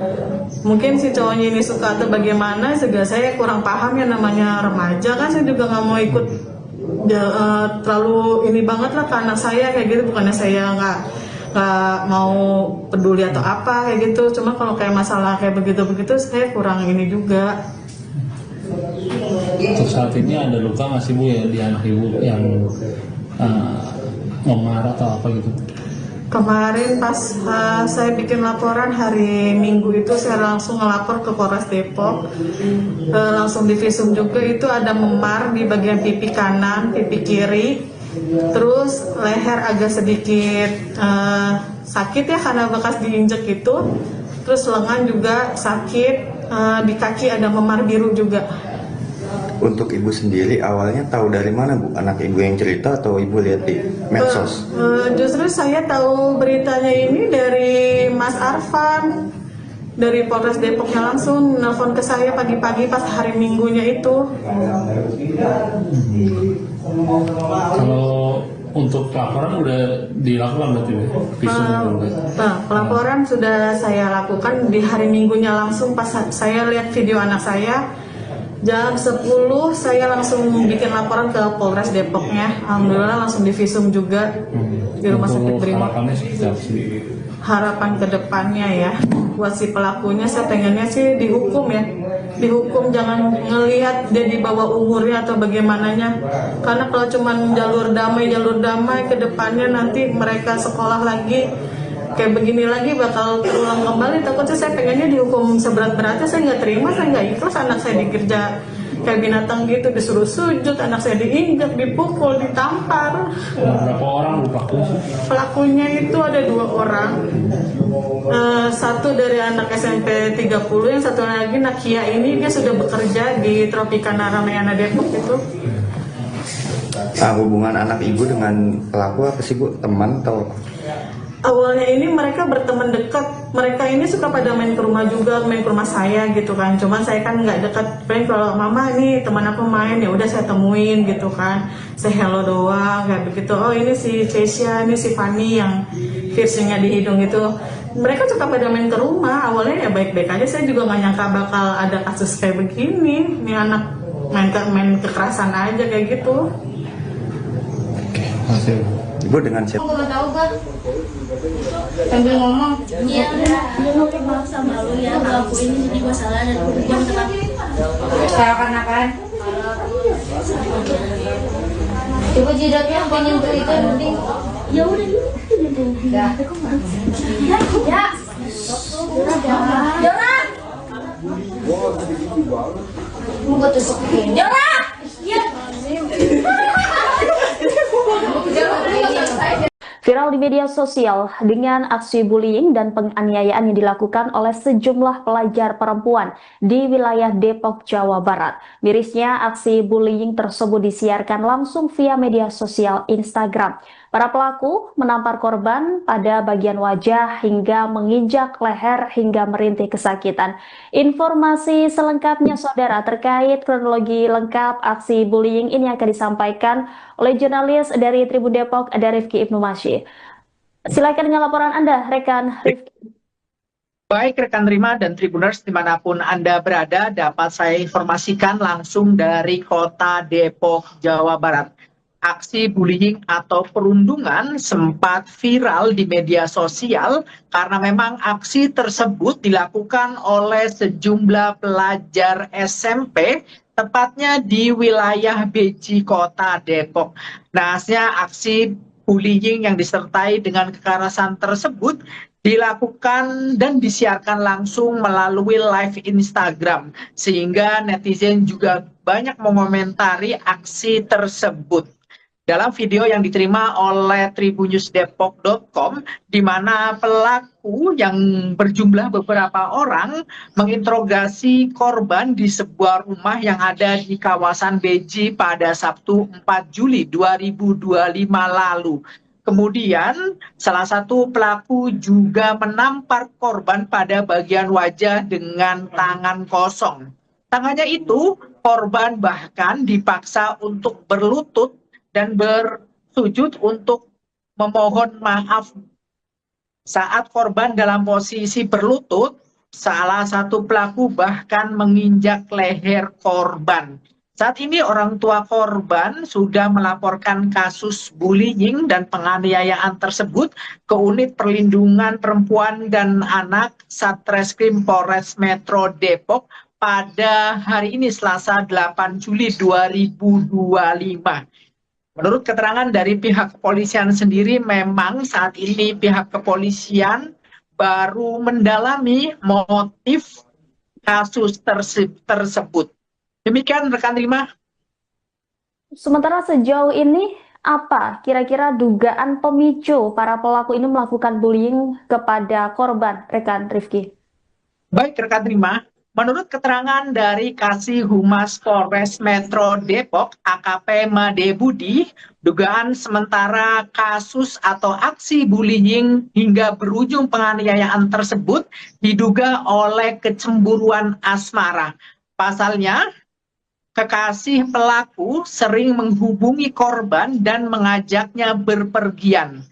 Mungkin si cowoknya ini suka atau bagaimana, juga saya kurang paham ya, namanya remaja kan, saya juga nggak mau ikut terlalu ini banget lah ke anak saya kayak gitu. Bukannya saya nggak mau peduli atau apa kayak gitu, cuma kalau kayak masalah kayak begitu saya kurang ini juga. Untuk saat ini ada luka nggak sih Bu ya di anak Ibu yang memar atau apa gitu? Kemarin pas saya bikin laporan hari Minggu itu, saya langsung ngelapor ke Polres Depok, langsung divisum juga. Itu ada memar di bagian pipi kanan, pipi kiri, terus leher agak sedikit sakit ya karena bekas diinjek itu, terus lengan juga sakit, di kaki ada memar biru juga. Untuk ibu sendiri awalnya tahu dari mana Bu? Anak ibu yang cerita atau ibu lihat di medsos? Justru saya tahu beritanya ini dari Mas Arfan, dari Polres Depoknya langsung nelfon ke saya pagi-pagi pas hari Minggunya itu. Kalau untuk laporan udah dilakukan berarti Bu? Pelaporan sudah saya lakukan di hari Minggunya langsung pas saya lihat video anak saya. Jam 10 saya langsung bikin laporan ke Polres Depoknya. Alhamdulillah langsung divisum juga di Rumah Sakit Brimob. Harapan ke depannya ya, buat si pelakunya saya pengennya sih dihukum ya. Dihukum, jangan ngelihat dia di bawah umurnya atau bagaimananya. Karena kalau cuma jalur damai ke depannya nanti mereka sekolah lagi kayak begini lagi bakal terulang kembali. Takutnya saya pengennya dihukum seberat-beratnya. Saya nggak terima, saya nggak ikhlas anak saya dikerja kayak binatang gitu, disuruh sujud, anak saya diinjak, dipukul, ditampar. Berapa orang pelakunya? Pelakunya itu ada 2 orang. Satu dari anak SMP 30, yang satu lagi Nakia ini dia sudah bekerja di Tropicana Ramayana Depok itu. Hubungan anak ibu dengan pelaku apa sih Bu? Teman atau? Awalnya ini mereka berteman dekat. Mereka ini suka pada main ke rumah juga, main ke rumah saya gitu kan. Cuman saya kan nggak dekat. Pengen kalau mama ini teman aku main, ya udah saya temuin gitu kan. Saya hello doang kayak begitu. Oh ini si Cesia, ini si Fanny yang piercingnya di hidung itu. Mereka suka pada main ke rumah. Awalnya ya baik-baik aja. Saya juga nggak nyangka bakal ada kasus kayak begini. Ini anak main kekerasan aja kayak gitu. Oke, masih. Ibu dengan siapa? Aku nggak tahu Bang. Sambil ngomong, iya udah maaf sama lu ya, aku ini jadi masalah dan bukan tetap seakan-akan. Coba jidatnya pengen tuh itu nanti. Ya udah gitu. Ya. Ya. Jangan. Mau gue tutupin. Jangan. Iya. Viral di media sosial dengan aksi bullying dan penganiayaan yang dilakukan oleh sejumlah pelajar perempuan di wilayah Depok, Jawa Barat. Mirisnya, aksi bullying tersebut disiarkan langsung via media sosial Instagram. Para pelaku menampar korban pada bagian wajah hingga menginjak leher hingga merintih kesakitan. Informasi selengkapnya saudara terkait kronologi lengkap aksi bullying ini akan disampaikan oleh jurnalis dari Tribun Depok, ada Rifki Ibnu Masyi. Silakan dengan laporan Anda, rekan Rifki. Baik rekan Rima dan Tribuners dimanapun Anda berada, dapat saya informasikan langsung dari kota Depok, Jawa Barat. Aksi bullying atau perundungan sempat viral di media sosial karena memang aksi tersebut dilakukan oleh sejumlah pelajar SMP, tepatnya di wilayah Beji, Kota Depok. Nahasnya aksi bullying yang disertai dengan kekerasan tersebut dilakukan dan disiarkan langsung melalui live Instagram, sehingga netizen juga banyak mengomentari aksi tersebut. Dalam video yang diterima oleh tribunnewsdepok.com, di mana pelaku yang berjumlah beberapa orang menginterogasi korban di sebuah rumah yang ada di kawasan Beji pada Sabtu 4 Juli 2025 lalu. Kemudian salah satu pelaku juga menampar korban pada bagian wajah dengan tangan kosong. Tangannya itu korban bahkan dipaksa untuk berlutut dan bersujud untuk memohon maaf Saat korban dalam posisi berlutut, salah satu pelaku bahkan menginjak leher korban. Saat ini orang tua korban sudah melaporkan kasus bullying dan penganiayaan tersebut ke Unit Perlindungan Perempuan dan Anak Satreskrim Polres Metro Depok pada hari ini Selasa 8 Juli 2025. Menurut keterangan dari pihak kepolisian sendiri, memang saat ini pihak kepolisian baru mendalami motif kasus tersebut. Demikian rekan Rima. Sementara sejauh ini apa kira-kira dugaan pemicu para pelaku ini melakukan bullying kepada korban, rekan Rifki? Baik rekan Rima. Menurut keterangan dari Kasih Humas Polres Metro Depok, AKP Made Budi, dugaan sementara kasus atau aksi bullying hingga berujung penganiayaan tersebut diduga oleh kecemburuan asmara. Pasalnya, kekasih pelaku sering menghubungi korban dan mengajaknya berpergian.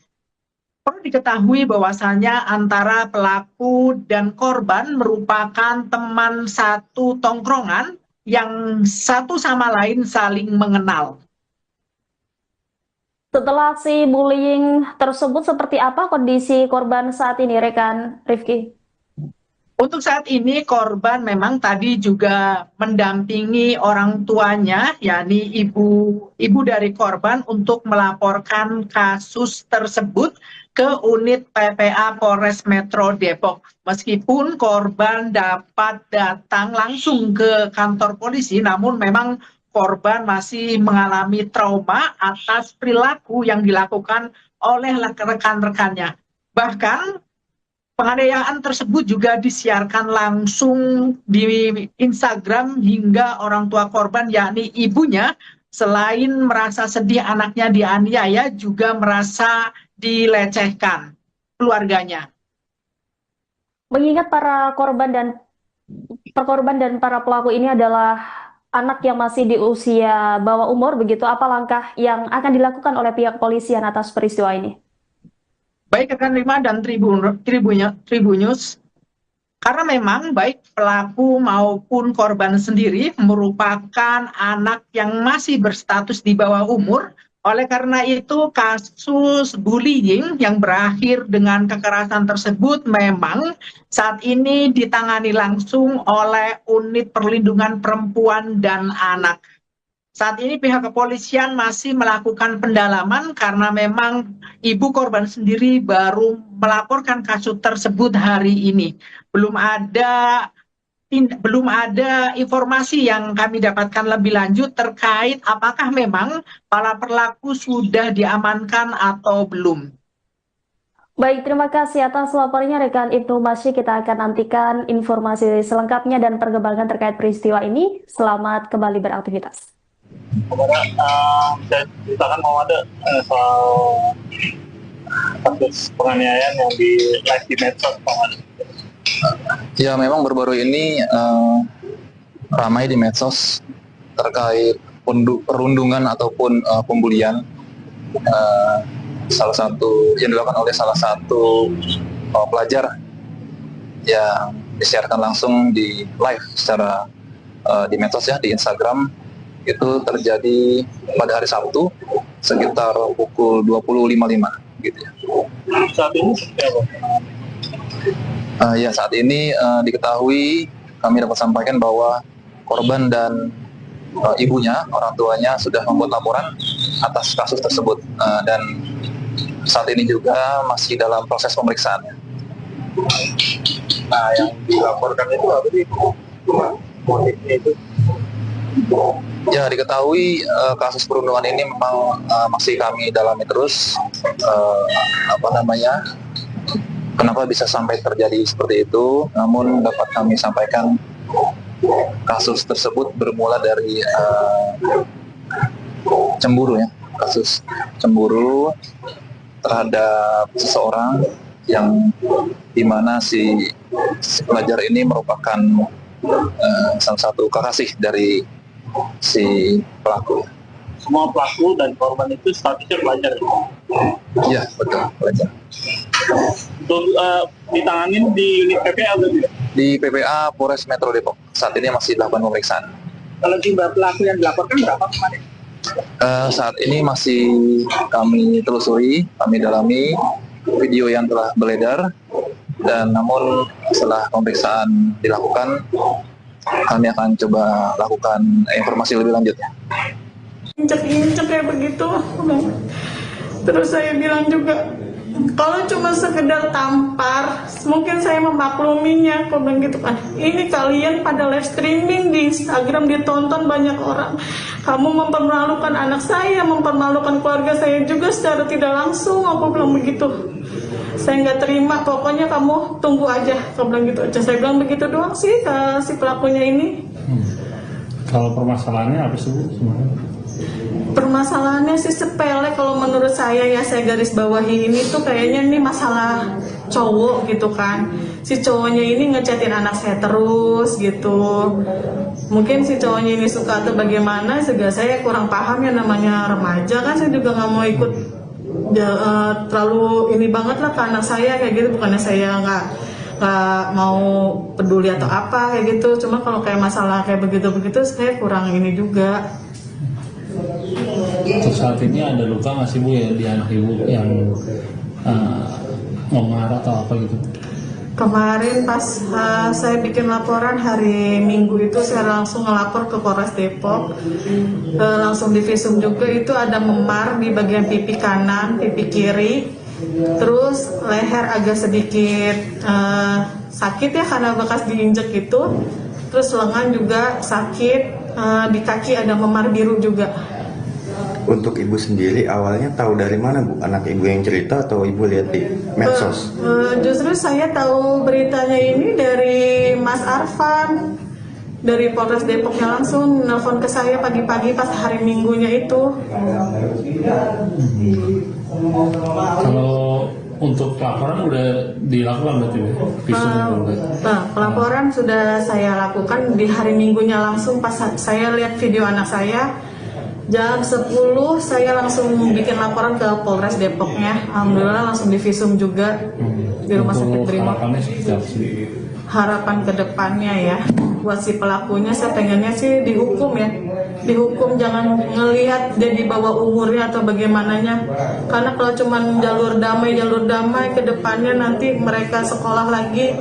Perlu diketahui bahwasanya antara pelaku dan korban merupakan teman satu tongkrongan yang satu sama lain saling mengenal. Setelah aksi bullying tersebut, seperti apa kondisi korban saat ini, rekan Rifki? Untuk saat ini korban memang tadi juga mendampingi orang tuanya, yakni ibu dari korban untuk melaporkan kasus tersebut ke unit PPA Polres Metro Depok. Meskipun korban dapat datang langsung ke kantor polisi, namun memang korban masih mengalami trauma atas perilaku yang dilakukan oleh rekan-rekannya. Bahkan penganiayaan tersebut juga disiarkan langsung di Instagram hingga orang tua korban, yakni ibunya, selain merasa sedih anaknya dianiaya, juga merasa dilecehkan keluarganya. Mengingat para korban dan para pelaku ini adalah anak yang masih di usia bawah umur, begitu apa langkah yang akan dilakukan oleh pihak kepolisian atas peristiwa ini? Baik rekan Rima dan Tribunnews, karena memang baik pelaku maupun korban sendiri merupakan anak yang masih berstatus di bawah umur. Oleh karena itu, kasus bullying yang berakhir dengan kekerasan tersebut memang saat ini ditangani langsung oleh Unit Perlindungan Perempuan dan Anak. Saat ini pihak kepolisian masih melakukan pendalaman karena memang ibu korban sendiri baru melaporkan kasus tersebut hari ini. Belum ada informasi yang kami dapatkan lebih lanjut terkait apakah memang para pelaku sudah diamankan atau belum. Baik, terima kasih atas laporannya rekan Ibnu Masyi. Kita akan nantikan informasi selengkapnya dan perkembangan terkait peristiwa ini. Selamat kembali beraktivitas. Saya ceritakan mau ada soal kasus penganiayaan yang di live di medsos. Ya, memang baru-baru ini ramai di medsos terkait perundungan ataupun pembulian salah satu yang dilakukan oleh salah satu pelajar yang disiarkan langsung di live secara di medsos ya, di Instagram. Itu terjadi pada hari Sabtu sekitar pukul 20.55 gitu ya. Saat ini seperti apa? Ya, saat ini diketahui, kami dapat sampaikan bahwa korban dan ibunya, orang tuanya sudah membuat laporan atas kasus tersebut, dan saat ini juga masih dalam proses pemeriksaan. Nah, yang dilaporkan itu apa sih? Motifnya itu? Ya, diketahui kasus perundungan ini memang masih kami dalami terus, kenapa bisa sampai terjadi seperti itu. Namun dapat kami sampaikan kasus tersebut bermula dari cemburu ya, kasus cemburu terhadap seseorang yang dimana si pelajar ini merupakan salah satu kekasih dari si pelaku. Semua pelaku dan korban itu statusnya pelajar. Ya, betul, pelajar. Ditanganin di unit PPA atau tidak? Di PPA Polres Metro Depok. Saat ini masih dilakukan pemeriksaan. Kalau jumlah pelaku yang dilaporkan berapa kemarin? Saat ini masih kami telusuri, kami dalami video yang telah beredar, dan namun setelah pemeriksaan dilakukan, kami akan coba lakukan informasi lebih lanjut. Injek-injek kayak begitu. Terus saya bilang juga, kalau cuma sekedar tampar, mungkin saya memakluminya. Aku bilang gitu kan, ini kalian pada live streaming di Instagram, ditonton banyak orang. Kamu mempermalukan anak saya, mempermalukan keluarga saya juga secara tidak langsung. Aku bilang begitu. Saya nggak terima, pokoknya kamu tunggu aja. Aku bilang gitu aja. Saya bilang begitu doang sih ke si pelakunya ini. Kalau permasalahannya apa sih Bu sebenarnya? Permasalahannya sih sepele kalau menurut saya ya, saya garis bawahi ini tuh kayaknya ini masalah cowok gitu kan. Si cowoknya ini ngechatin anak saya terus gitu. Mungkin si cowoknya ini suka atau bagaimana, juga saya kurang paham ya, namanya remaja kan. Saya juga nggak mau ikut terlalu ini banget lah ke anak saya kayak gitu. Bukannya saya nggak mau peduli atau apa kayak gitu. Cuma kalau kayak masalah kayak begitu-begitu saya kurang ini juga. Untuk saat ini ada luka nggak sih Bu ya di anak Ibu yang marah atau apa gitu? Kemarin pas saya bikin laporan hari Minggu itu, saya langsung ngelapor ke Polres Depok, langsung divisum juga. Itu ada memar di bagian pipi kanan, pipi kiri, terus leher agak sedikit sakit ya karena bekas diinjek itu, terus lengan juga sakit, di kaki ada memar biru juga. Untuk ibu sendiri awalnya tahu dari mana Bu? Anak ibu yang cerita atau ibu lihat di medsos? Justru saya tahu beritanya ini dari Mas Arfan, dari Polres Depoknya langsung nelfon ke saya pagi-pagi pas hari Minggunya itu. Kalau untuk pelaporan udah dilakukan berarti Bu? Pelaporan sudah saya lakukan di hari Minggunya langsung. Pas saya lihat video anak saya jam 10, saya langsung bikin laporan ke Polres Depoknya. Alhamdulillah langsung divisum juga di Rumah Sakit Brimob. Harapan ke depannya ya, buat si pelakunya saya pengennya sih dihukum ya. Dihukum, jangan ngelihat dia di bawah umurnya atau bagaimananya. Karena kalau cuman jalur damai ke depannya nanti mereka sekolah lagi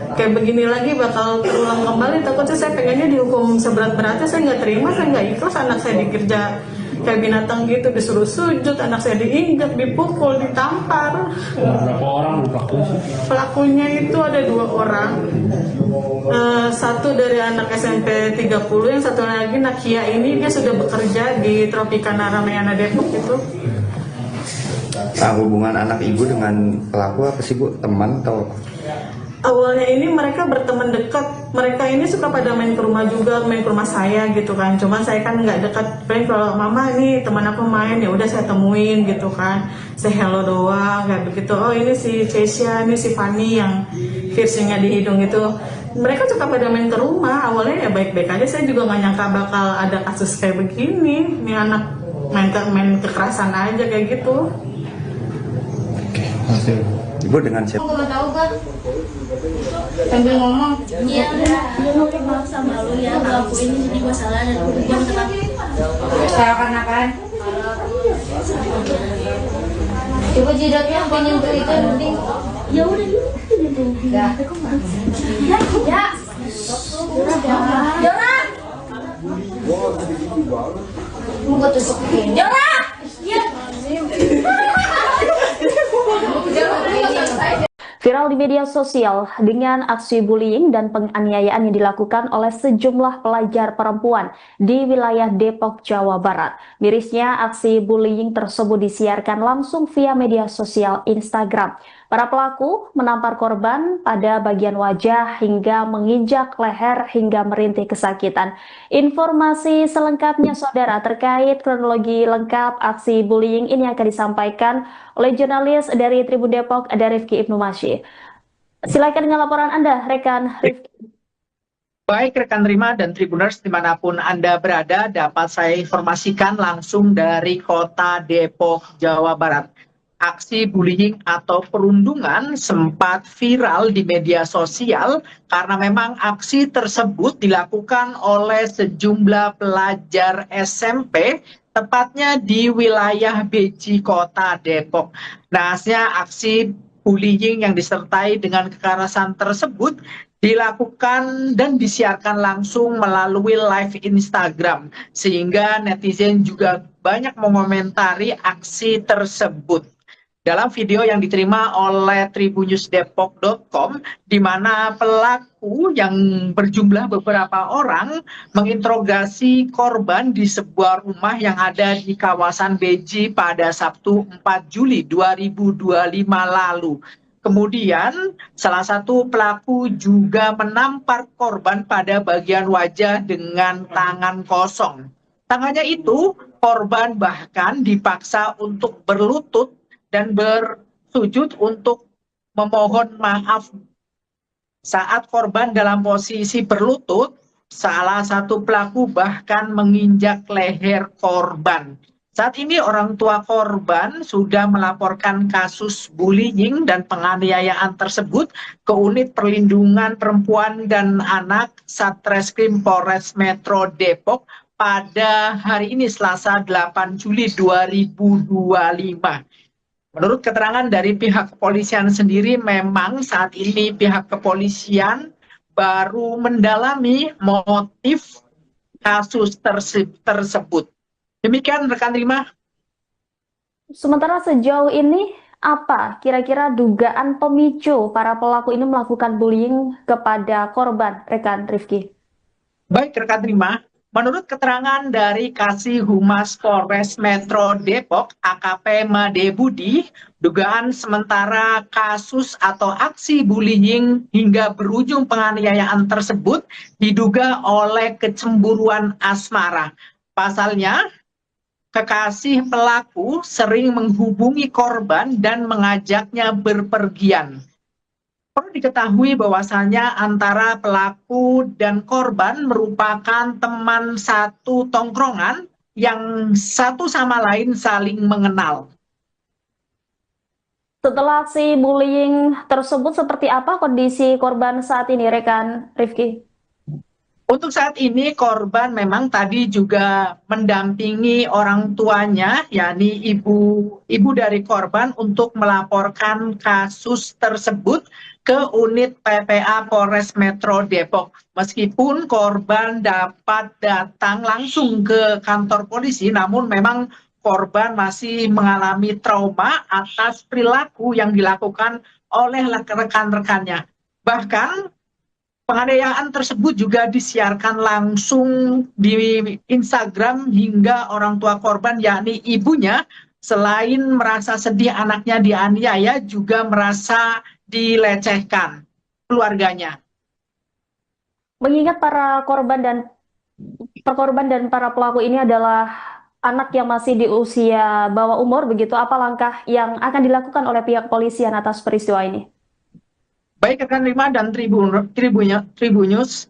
kayak begini lagi bakal ulang kembali. Takutnya saya pengennya dihukum seberat-beratnya. Saya nggak terima, saya nggak ikhlas anak saya dikerja kayak binatang gitu, disuruh sujud, anak saya diinjak, dipukul, ditampar. Berapa orang pelakunya? Pelakunya itu ada 2 orang. Satu dari anak SMP 30, yang satu lagi Nakia ini dia sudah bekerja di Tropicana Ramayana Depok itu. Nah, hubungan anak ibu dengan pelaku apa sih Bu? Teman atau? Awalnya ini mereka berteman dekat. Mereka ini suka pada main ke rumah juga, main ke rumah saya gitu kan. Cuman saya kan nggak dekat. Paling kalau mama ini teman aku main, ya udah saya temuin gitu kan. Saya hello doang kayak begitu. Oh ini si Keisha, ini si Fanny yang piercingnya di hidung itu. Mereka suka pada main ke rumah. Awalnya ya baik-baik aja. Saya juga nggak nyangka bakal ada kasus kayak begini. Ini anak main kekerasan aja kayak gitu. Ibu dengan siapa? Aku nggak tahu Bang. Sambil ngomong, iya udah maaf sama lu ya, gue akuin ini gue salah dan gue minta maaf. Salah karena kan? Coba jidatnya pengen tuh itu nanti. Ya udah gitu. Ya. Ya. Jora. Mau tusukin. Jora. Iya. Viral di media sosial dengan aksi bullying dan penganiayaan yang dilakukan oleh sejumlah pelajar perempuan di wilayah Depok, Jawa Barat. Mirisnya, aksi bullying tersebut disiarkan langsung via media sosial Instagram. Para pelaku menampar korban pada bagian wajah hingga menginjak leher hingga merintih kesakitan. Informasi selengkapnya saudara terkait kronologi lengkap aksi bullying ini akan disampaikan oleh jurnalis dari Tribun Depok, ada Rifki Ibnu Masih. Silakan dengan laporan Anda, rekan Rifki. Baik rekan Rima dan Tribuners dimanapun Anda berada, dapat saya informasikan langsung dari kota Depok, Jawa Barat. Aksi bullying atau perundungan sempat viral di media sosial karena memang aksi tersebut dilakukan oleh sejumlah pelajar SMP, tepatnya di wilayah Beji, Kota Depok. Nahasnya aksi bullying yang disertai dengan kekerasan tersebut dilakukan dan disiarkan langsung melalui live Instagram, sehingga netizen juga banyak mengomentari aksi tersebut. Dalam video yang diterima oleh tribunnews.depok.com, di mana pelaku yang berjumlah beberapa orang menginterogasi korban di sebuah rumah yang ada di kawasan Beji pada Sabtu 4 Juli 2025 lalu. Kemudian salah satu pelaku juga menampar korban pada bagian wajah dengan tangan kosong. Tangannya itu, korban bahkan dipaksa untuk berlutut dan bersujud untuk memohon maaf. Saat korban dalam posisi berlutut, salah satu pelaku bahkan menginjak leher korban. Saat ini orang tua korban sudah melaporkan kasus bullying dan penganiayaan tersebut ke Unit Perlindungan Perempuan dan Anak Satreskrim Polres Metro Depok pada hari ini Selasa 8 Juli 2025. Menurut keterangan dari pihak kepolisian sendiri, memang saat ini pihak kepolisian baru mendalami motif kasus tersebut. Demikian rekan Rima. Sementara sejauh ini, apa kira-kira dugaan pemicu para pelaku ini melakukan bullying kepada korban, rekan Rifki? Baik rekan Rima. Menurut keterangan dari Kasih Humas Polres Metro Depok, AKP Made Budi, dugaan sementara kasus atau aksi bullying hingga berujung penganiayaan tersebut diduga oleh kecemburuan asmara. Pasalnya, kekasih pelaku sering menghubungi korban dan mengajaknya berpergian. Perlu diketahui bahwasannya antara pelaku dan korban merupakan teman satu tongkrongan yang satu sama lain saling mengenal. Setelah aksi bullying tersebut, seperti apa kondisi korban saat ini, rekan Rifki? Untuk saat ini korban memang tadi juga mendampingi orang tuanya, yakni ibu dari korban untuk melaporkan kasus tersebut ke unit PPA Polres Metro Depok. Meskipun korban dapat datang langsung ke kantor polisi, namun memang korban masih mengalami trauma atas perilaku yang dilakukan oleh rekan-rekannya. Bahkan penganiayaan tersebut juga disiarkan langsung di Instagram hingga orang tua korban, yakni ibunya, selain merasa sedih anaknya dianiaya, juga merasa dilecehkan keluarganya. Mengingat para korban dan para pelaku ini adalah anak yang masih di usia bawah umur, begitu apa langkah yang akan dilakukan oleh pihak kepolisian atas peristiwa ini? Baik rekan Rima dan Tribunnews,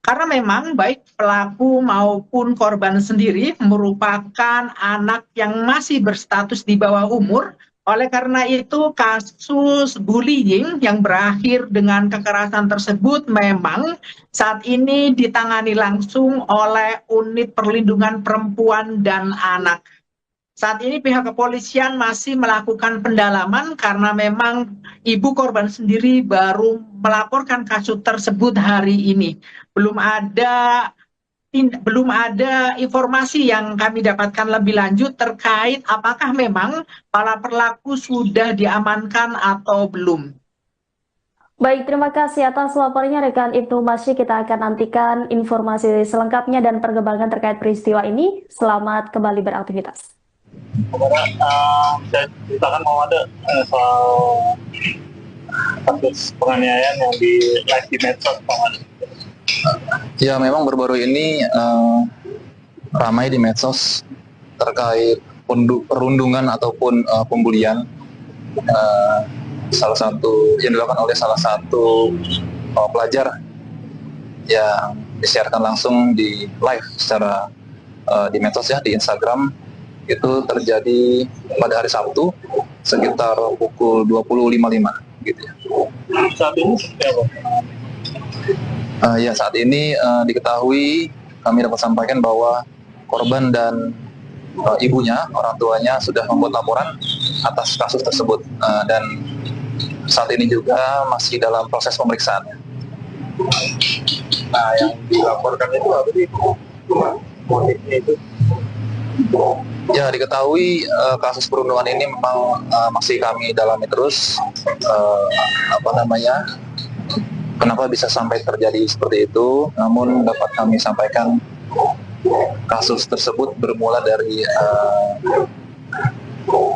karena memang baik pelaku maupun korban sendiri merupakan anak yang masih berstatus di bawah umur. Oleh karena itu, kasus bullying yang berakhir dengan kekerasan tersebut memang saat ini ditangani langsung oleh Unit Perlindungan Perempuan dan Anak. Saat ini pihak kepolisian masih melakukan pendalaman karena memang ibu korban sendiri baru melaporkan kasus tersebut hari ini. Belum ada informasi yang kami dapatkan lebih lanjut terkait apakah memang para pelaku sudah diamankan atau belum. Baik, terima kasih atas laporannya rekan Ibnu Masyi. Kita akan nantikan informasi selengkapnya dan perkembangan terkait peristiwa ini. Selamat kembali beraktivitas. Saya ceritakan mau ada soal kasus penganiayaan yang di live di medsos, Pak. Ya, memang baru-baru ini ramai di medsos terkait perundungan ataupun pembulian, salah satu yang dilakukan oleh salah satu pelajar yang disiarkan langsung di live secara di medsos ya, di Instagram. Itu terjadi pada hari Sabtu sekitar pukul 20.55 gitu ya. Saat ini seperti apa? Ya, saat ini diketahui, kami dapat sampaikan bahwa korban dan ibunya, orang tuanya sudah membuat laporan atas kasus tersebut, dan saat ini juga masih dalam proses pemeriksaan. Nah, yang dilaporkan itu apa sih? Motifnya itu? Ya, diketahui kasus perundungan ini memang masih kami dalami terus. Kenapa bisa sampai terjadi seperti itu? Namun dapat kami sampaikan kasus tersebut bermula dari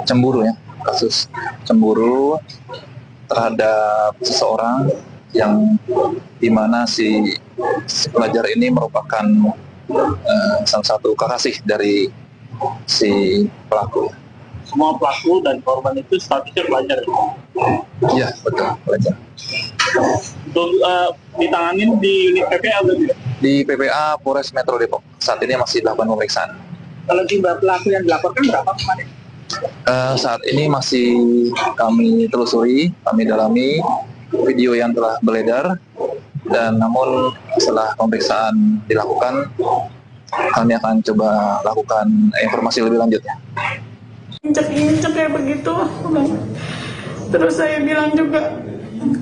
cemburu ya, kasus cemburu terhadap seseorang yang dimana si pelajar ini merupakan salah satu kekasih dari si pelaku. Semua pelaku dan korban itu statusnya pelajar. Iya, betul, pelajar. Untuk ditanganin di unit PPA berarti? Di PPA Polres Metro Depok. Saat ini masih dilakukan pemeriksaan. Kalau jumlah pelaku yang dilaporkan berapa kemarin? Saat ini masih kami telusuri, kami dalami video yang telah beredar, dan namun setelah pemeriksaan dilakukan, kami akan coba lakukan informasi lebih lanjut. Injek kayak begitu. Terus saya bilang juga,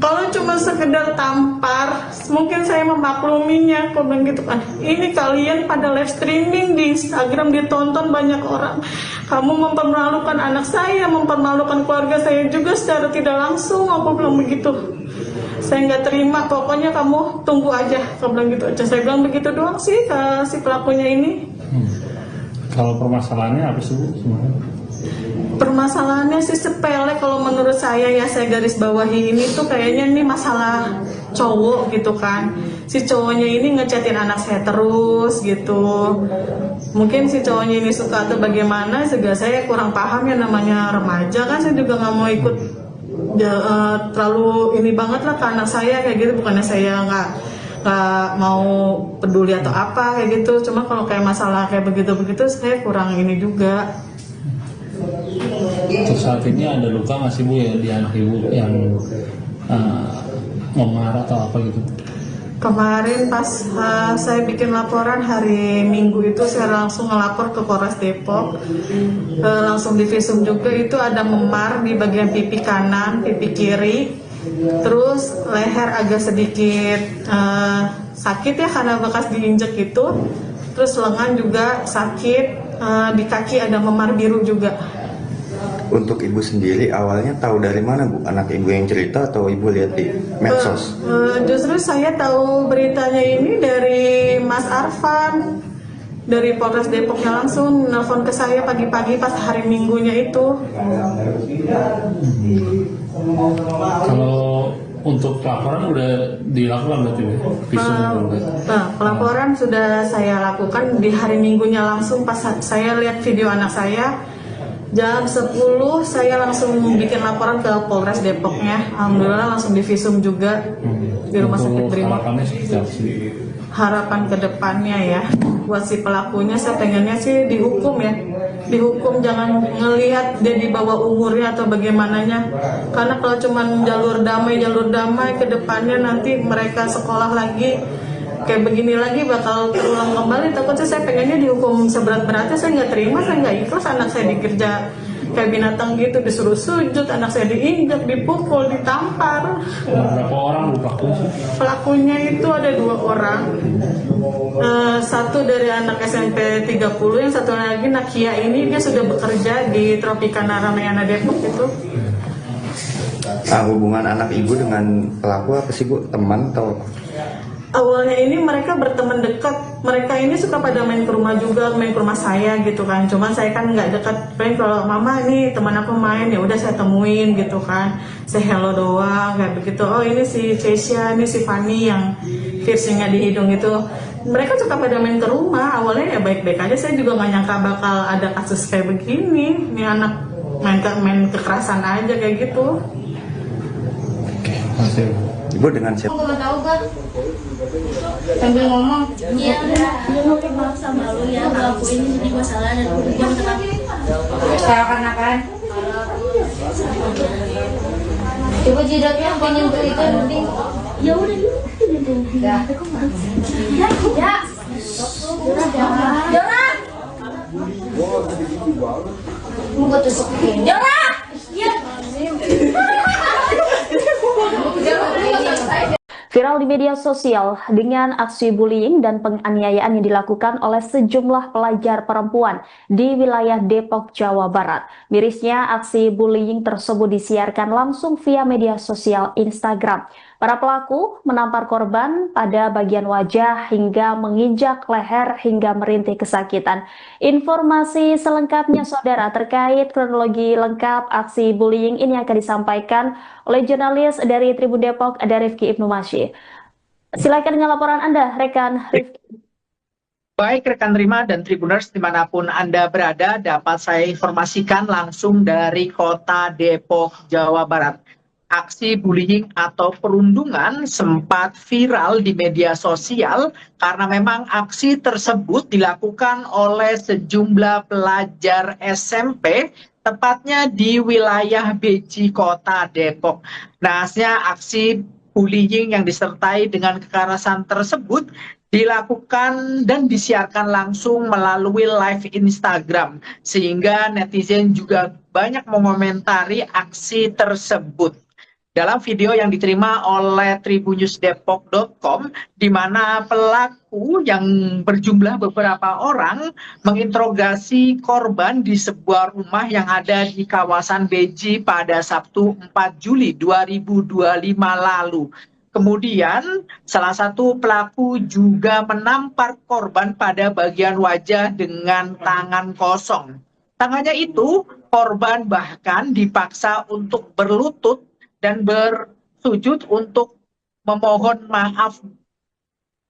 kalau cuma sekedar tampar, mungkin saya memakluminya. Aku bilang gitu kan, ini kalian pada live streaming di Instagram ditonton banyak orang. Kamu mempermalukan anak saya, mempermalukan keluarga saya juga secara tidak langsung. Aku bilang begitu. Saya nggak terima, pokoknya kamu tunggu aja. Aku bilang gitu aja. Saya bilang begitu doang sih ke si pelakunya ini. Kalau permasalahannya apa sih Bu sebenarnya? Permasalahannya sih sepele kalau menurut saya ya, saya garis bawahi ini tuh kayaknya ini masalah cowok gitu kan. Si cowoknya ini ngechatin anak saya terus gitu. Mungkin si cowoknya ini suka atau bagaimana, juga saya kurang paham ya, namanya remaja kan. Saya juga nggak mau ikut terlalu ini banget lah ke anak saya kayak gitu. Bukannya saya nggak mau peduli atau apa kayak gitu. Cuma kalau kayak masalah kayak begitu-begitu saya kurang ini juga. Untuk saat ini ada luka nggak sih Bu ya di anak Ibu yang memarah atau apa gitu? Kemarin pas saya bikin laporan hari Minggu itu, saya langsung ngelapor ke Polres Depok, langsung divisum juga. Itu ada memar di bagian pipi kanan, pipi kiri, terus leher agak sedikit sakit ya karena bekas diinjek itu, terus lengan juga sakit, di kaki ada memar biru juga. Untuk ibu sendiri awalnya tahu dari mana Bu? Anak ibu yang cerita atau ibu lihat di medsos? Justru saya tahu beritanya ini dari Mas Arfan, dari Polres Depoknya langsung nelfon ke saya pagi-pagi pas hari Minggunya itu. Kalau untuk pelaporan udah dilakukan berarti Bu? Pelaporan sudah saya lakukan di hari Minggunya langsung pas saya lihat video anak saya. Jam 10 saya langsung bikin laporan ke Polres Depoknya. Alhamdulillah langsung divisum juga di Rumah Sakit Brimob. Harapan ke depannya ya, buat si pelakunya saya pengennya sih dihukum ya. Dihukum, jangan ngelihat dia di bawah umurnya atau bagaimananya. Karena kalau cuma jalur damai ke depannya nanti mereka sekolah lagi kayak begini lagi bakal terulang kembali. Takutnya saya pengennya dihukum seberat-beratnya. Saya nggak terima, saya nggak ikhlas anak saya dikerja kayak binatang gitu, disuruh sujud, anak saya diinjak, dipukul, ditampar. Berapa orang pelakunya? Pelakunya itu ada 2 orang. Satu dari anak SMP 30, yang satu lagi Nakia ini dia sudah bekerja di Tropicana Ramayana Depok itu. Hubungan anak ibu dengan pelaku apa sih Bu? Teman atau? Awalnya ini mereka berteman dekat. Mereka ini suka pada main ke rumah juga, main ke rumah saya gitu kan. Cuman saya kan nggak dekat. Pengen kalau mama nih teman aku main, ya udah saya temuin gitu kan. Saya hello doang kayak begitu. Oh ini si Keisha, ini si Fanny yang piercingnya di hidung itu. Mereka suka pada main ke rumah. Awalnya ya baik-baik aja. Saya juga nggak nyangka bakal ada kasus kayak begini. Ini anak main kekerasan aja kayak gitu. Oke, makasih. Ibu dengan siapa? Aku nggak tahu Bang. Sambil ngomong, iya maaf sama lu ya, ngelakuin ini jadi gue salah dan gue minta maaf. Salah karena kan? Coba jidatnya pengen berita mending. Ya udah dulu. Ya. Ya. Jora. Mau tusuk Jora. Iya. Viral di media sosial dengan aksi bullying dan penganiayaan yang dilakukan oleh sejumlah pelajar perempuan di wilayah Depok, Jawa Barat. Mirisnya, aksi bullying tersebut disiarkan langsung via media sosial Instagram. Para pelaku menampar korban pada bagian wajah hingga menginjak leher hingga merintih kesakitan. Informasi selengkapnya, saudara, terkait kronologi lengkap aksi bullying ini akan disampaikan oleh jurnalis dari Tribun Depok, ada Rifki Ibnu Masyi. Silakan dengan laporan Anda, rekan Rifki. Baik rekan Rima dan Tribuners dimanapun Anda berada, dapat saya informasikan langsung dari kota Depok, Jawa Barat. Aksi bullying atau perundungan sempat viral di media sosial karena memang aksi tersebut dilakukan oleh sejumlah pelajar SMP, tepatnya di wilayah Beji, kota Depok. Nahasnya aksi bullying yang disertai dengan kekerasan tersebut dilakukan dan disiarkan langsung melalui live Instagram, sehingga netizen juga banyak mengomentari aksi tersebut. Dalam video yang diterima oleh tribunnews.depok.com, di mana pelaku yang berjumlah beberapa orang menginterogasi korban di sebuah rumah yang ada di kawasan Beji pada Sabtu 4 Juli 2025 lalu. Kemudian salah satu pelaku juga menampar korban pada bagian wajah dengan tangan kosong. Tangannya itu, korban bahkan dipaksa untuk berlutut dan bersujud untuk memohon maaf.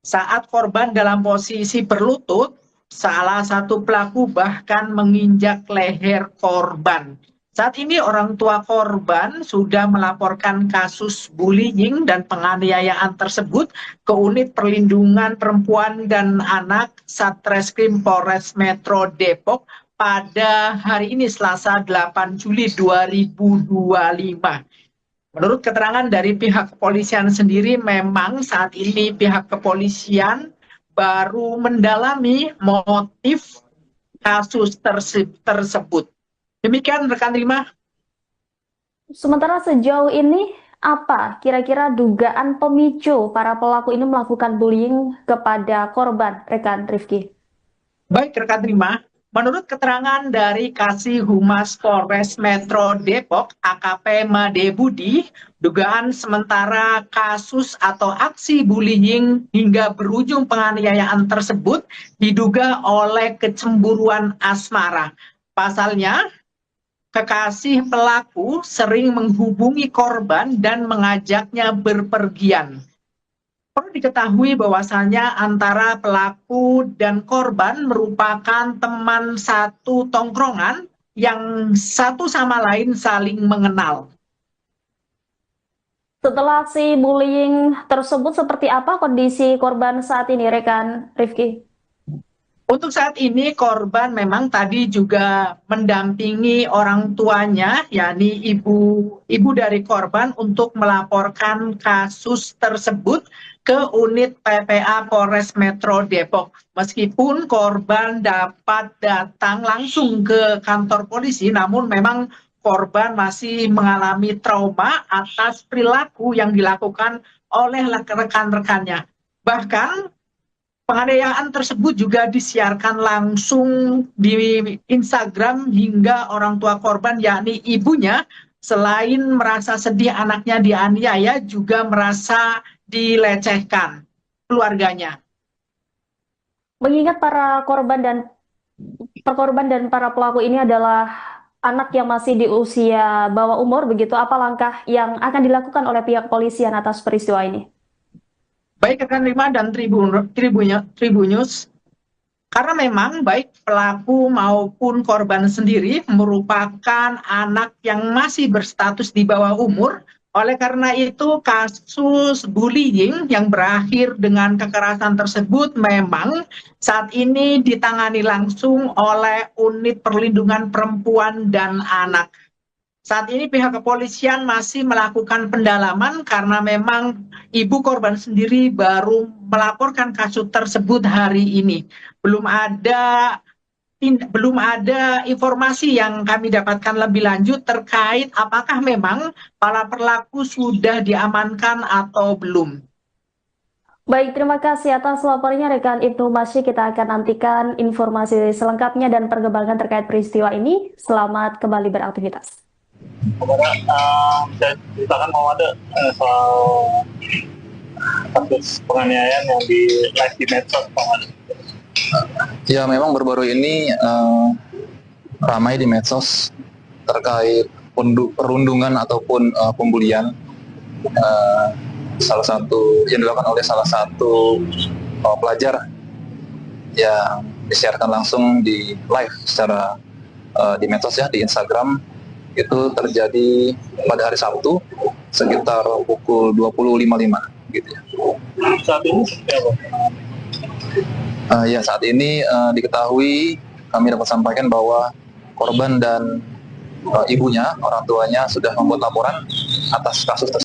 Saat korban dalam posisi berlutut, salah satu pelaku bahkan menginjak leher korban. Saat ini orang tua korban sudah melaporkan kasus bullying dan penganiayaan tersebut ke Unit Perlindungan Perempuan dan Anak Satreskrim Polres Metro Depok pada hari ini Selasa 8 Juli 2025. Menurut keterangan dari pihak kepolisian sendiri, memang saat ini pihak kepolisian baru mendalami motif kasus tersebut. Demikian rekan Rima. Sementara sejauh ini, apa kira-kira dugaan pemicu para pelaku ini melakukan bullying kepada korban, rekan Rifki? Baik rekan Rima. Menurut keterangan dari Kasih Humas Polres Metro Depok, AKP Made Budi, dugaan sementara kasus atau aksi bullying hingga berujung penganiayaan tersebut diduga oleh kecemburuan asmara. Pasalnya, kekasih pelaku sering menghubungi korban dan mengajaknya berpergian. Perlu diketahui bahwasannya antara pelaku dan korban merupakan teman satu tongkrongan yang satu sama lain saling mengenal. Setelah aksi bullying tersebut, seperti apa kondisi korban saat ini, rekan Rifki? Untuk saat ini korban memang tadi juga mendampingi orang tuanya, yakni ibu dari korban, untuk melaporkan kasus tersebut ke unit PPA Polres Metro Depok. Meskipun korban dapat datang langsung ke kantor polisi, namun memang korban masih mengalami trauma atas perilaku yang dilakukan oleh rekan-rekannya. Bahkan penganiayaan tersebut juga disiarkan langsung di Instagram hingga orang tua korban, yakni ibunya, selain merasa sedih anaknya dianiaya, juga merasa dilecehkan keluarganya. Mengingat para korban dan para pelaku ini adalah anak yang masih di usia bawah umur, begitu, apa langkah yang akan dilakukan oleh pihak polisian atas peristiwa ini? Baik rekan Rima dan Tribunnews, karena memang baik pelaku maupun korban sendiri merupakan anak yang masih berstatus di bawah umur. Oleh karena itu, kasus bullying yang berakhir dengan kekerasan tersebut memang saat ini ditangani langsung oleh Unit Perlindungan Perempuan dan Anak. Saat ini pihak kepolisian masih melakukan pendalaman karena memang ibu korban sendiri baru melaporkan kasus tersebut hari ini. Belum ada informasi yang kami dapatkan lebih lanjut terkait apakah memang para pelaku sudah diamankan atau belum. Baik, terima kasih atas laporannya rekan Ibnu Masyi. Kita akan nantikan informasi selengkapnya dan perkembangan terkait peristiwa ini. Selamat kembali beraktivitas. Saya ceritakan mau ada soal kasus penganiayaan yang di live di medsos, Pak. Ya, memang baru-baru ini ramai di medsos terkait perundungan ataupun pembulian salah satu yang dilakukan oleh salah satu pelajar yang disiarkan langsung di live secara di medsos ya, di Instagram. Itu terjadi pada hari Sabtu sekitar pukul 20.55 gitu ya. Saat ini seperti apa? Ya, saat ini diketahui, kami dapat sampaikan bahwa korban dan ibunya, orang tuanya sudah membuat laporan atas kasus tersebut.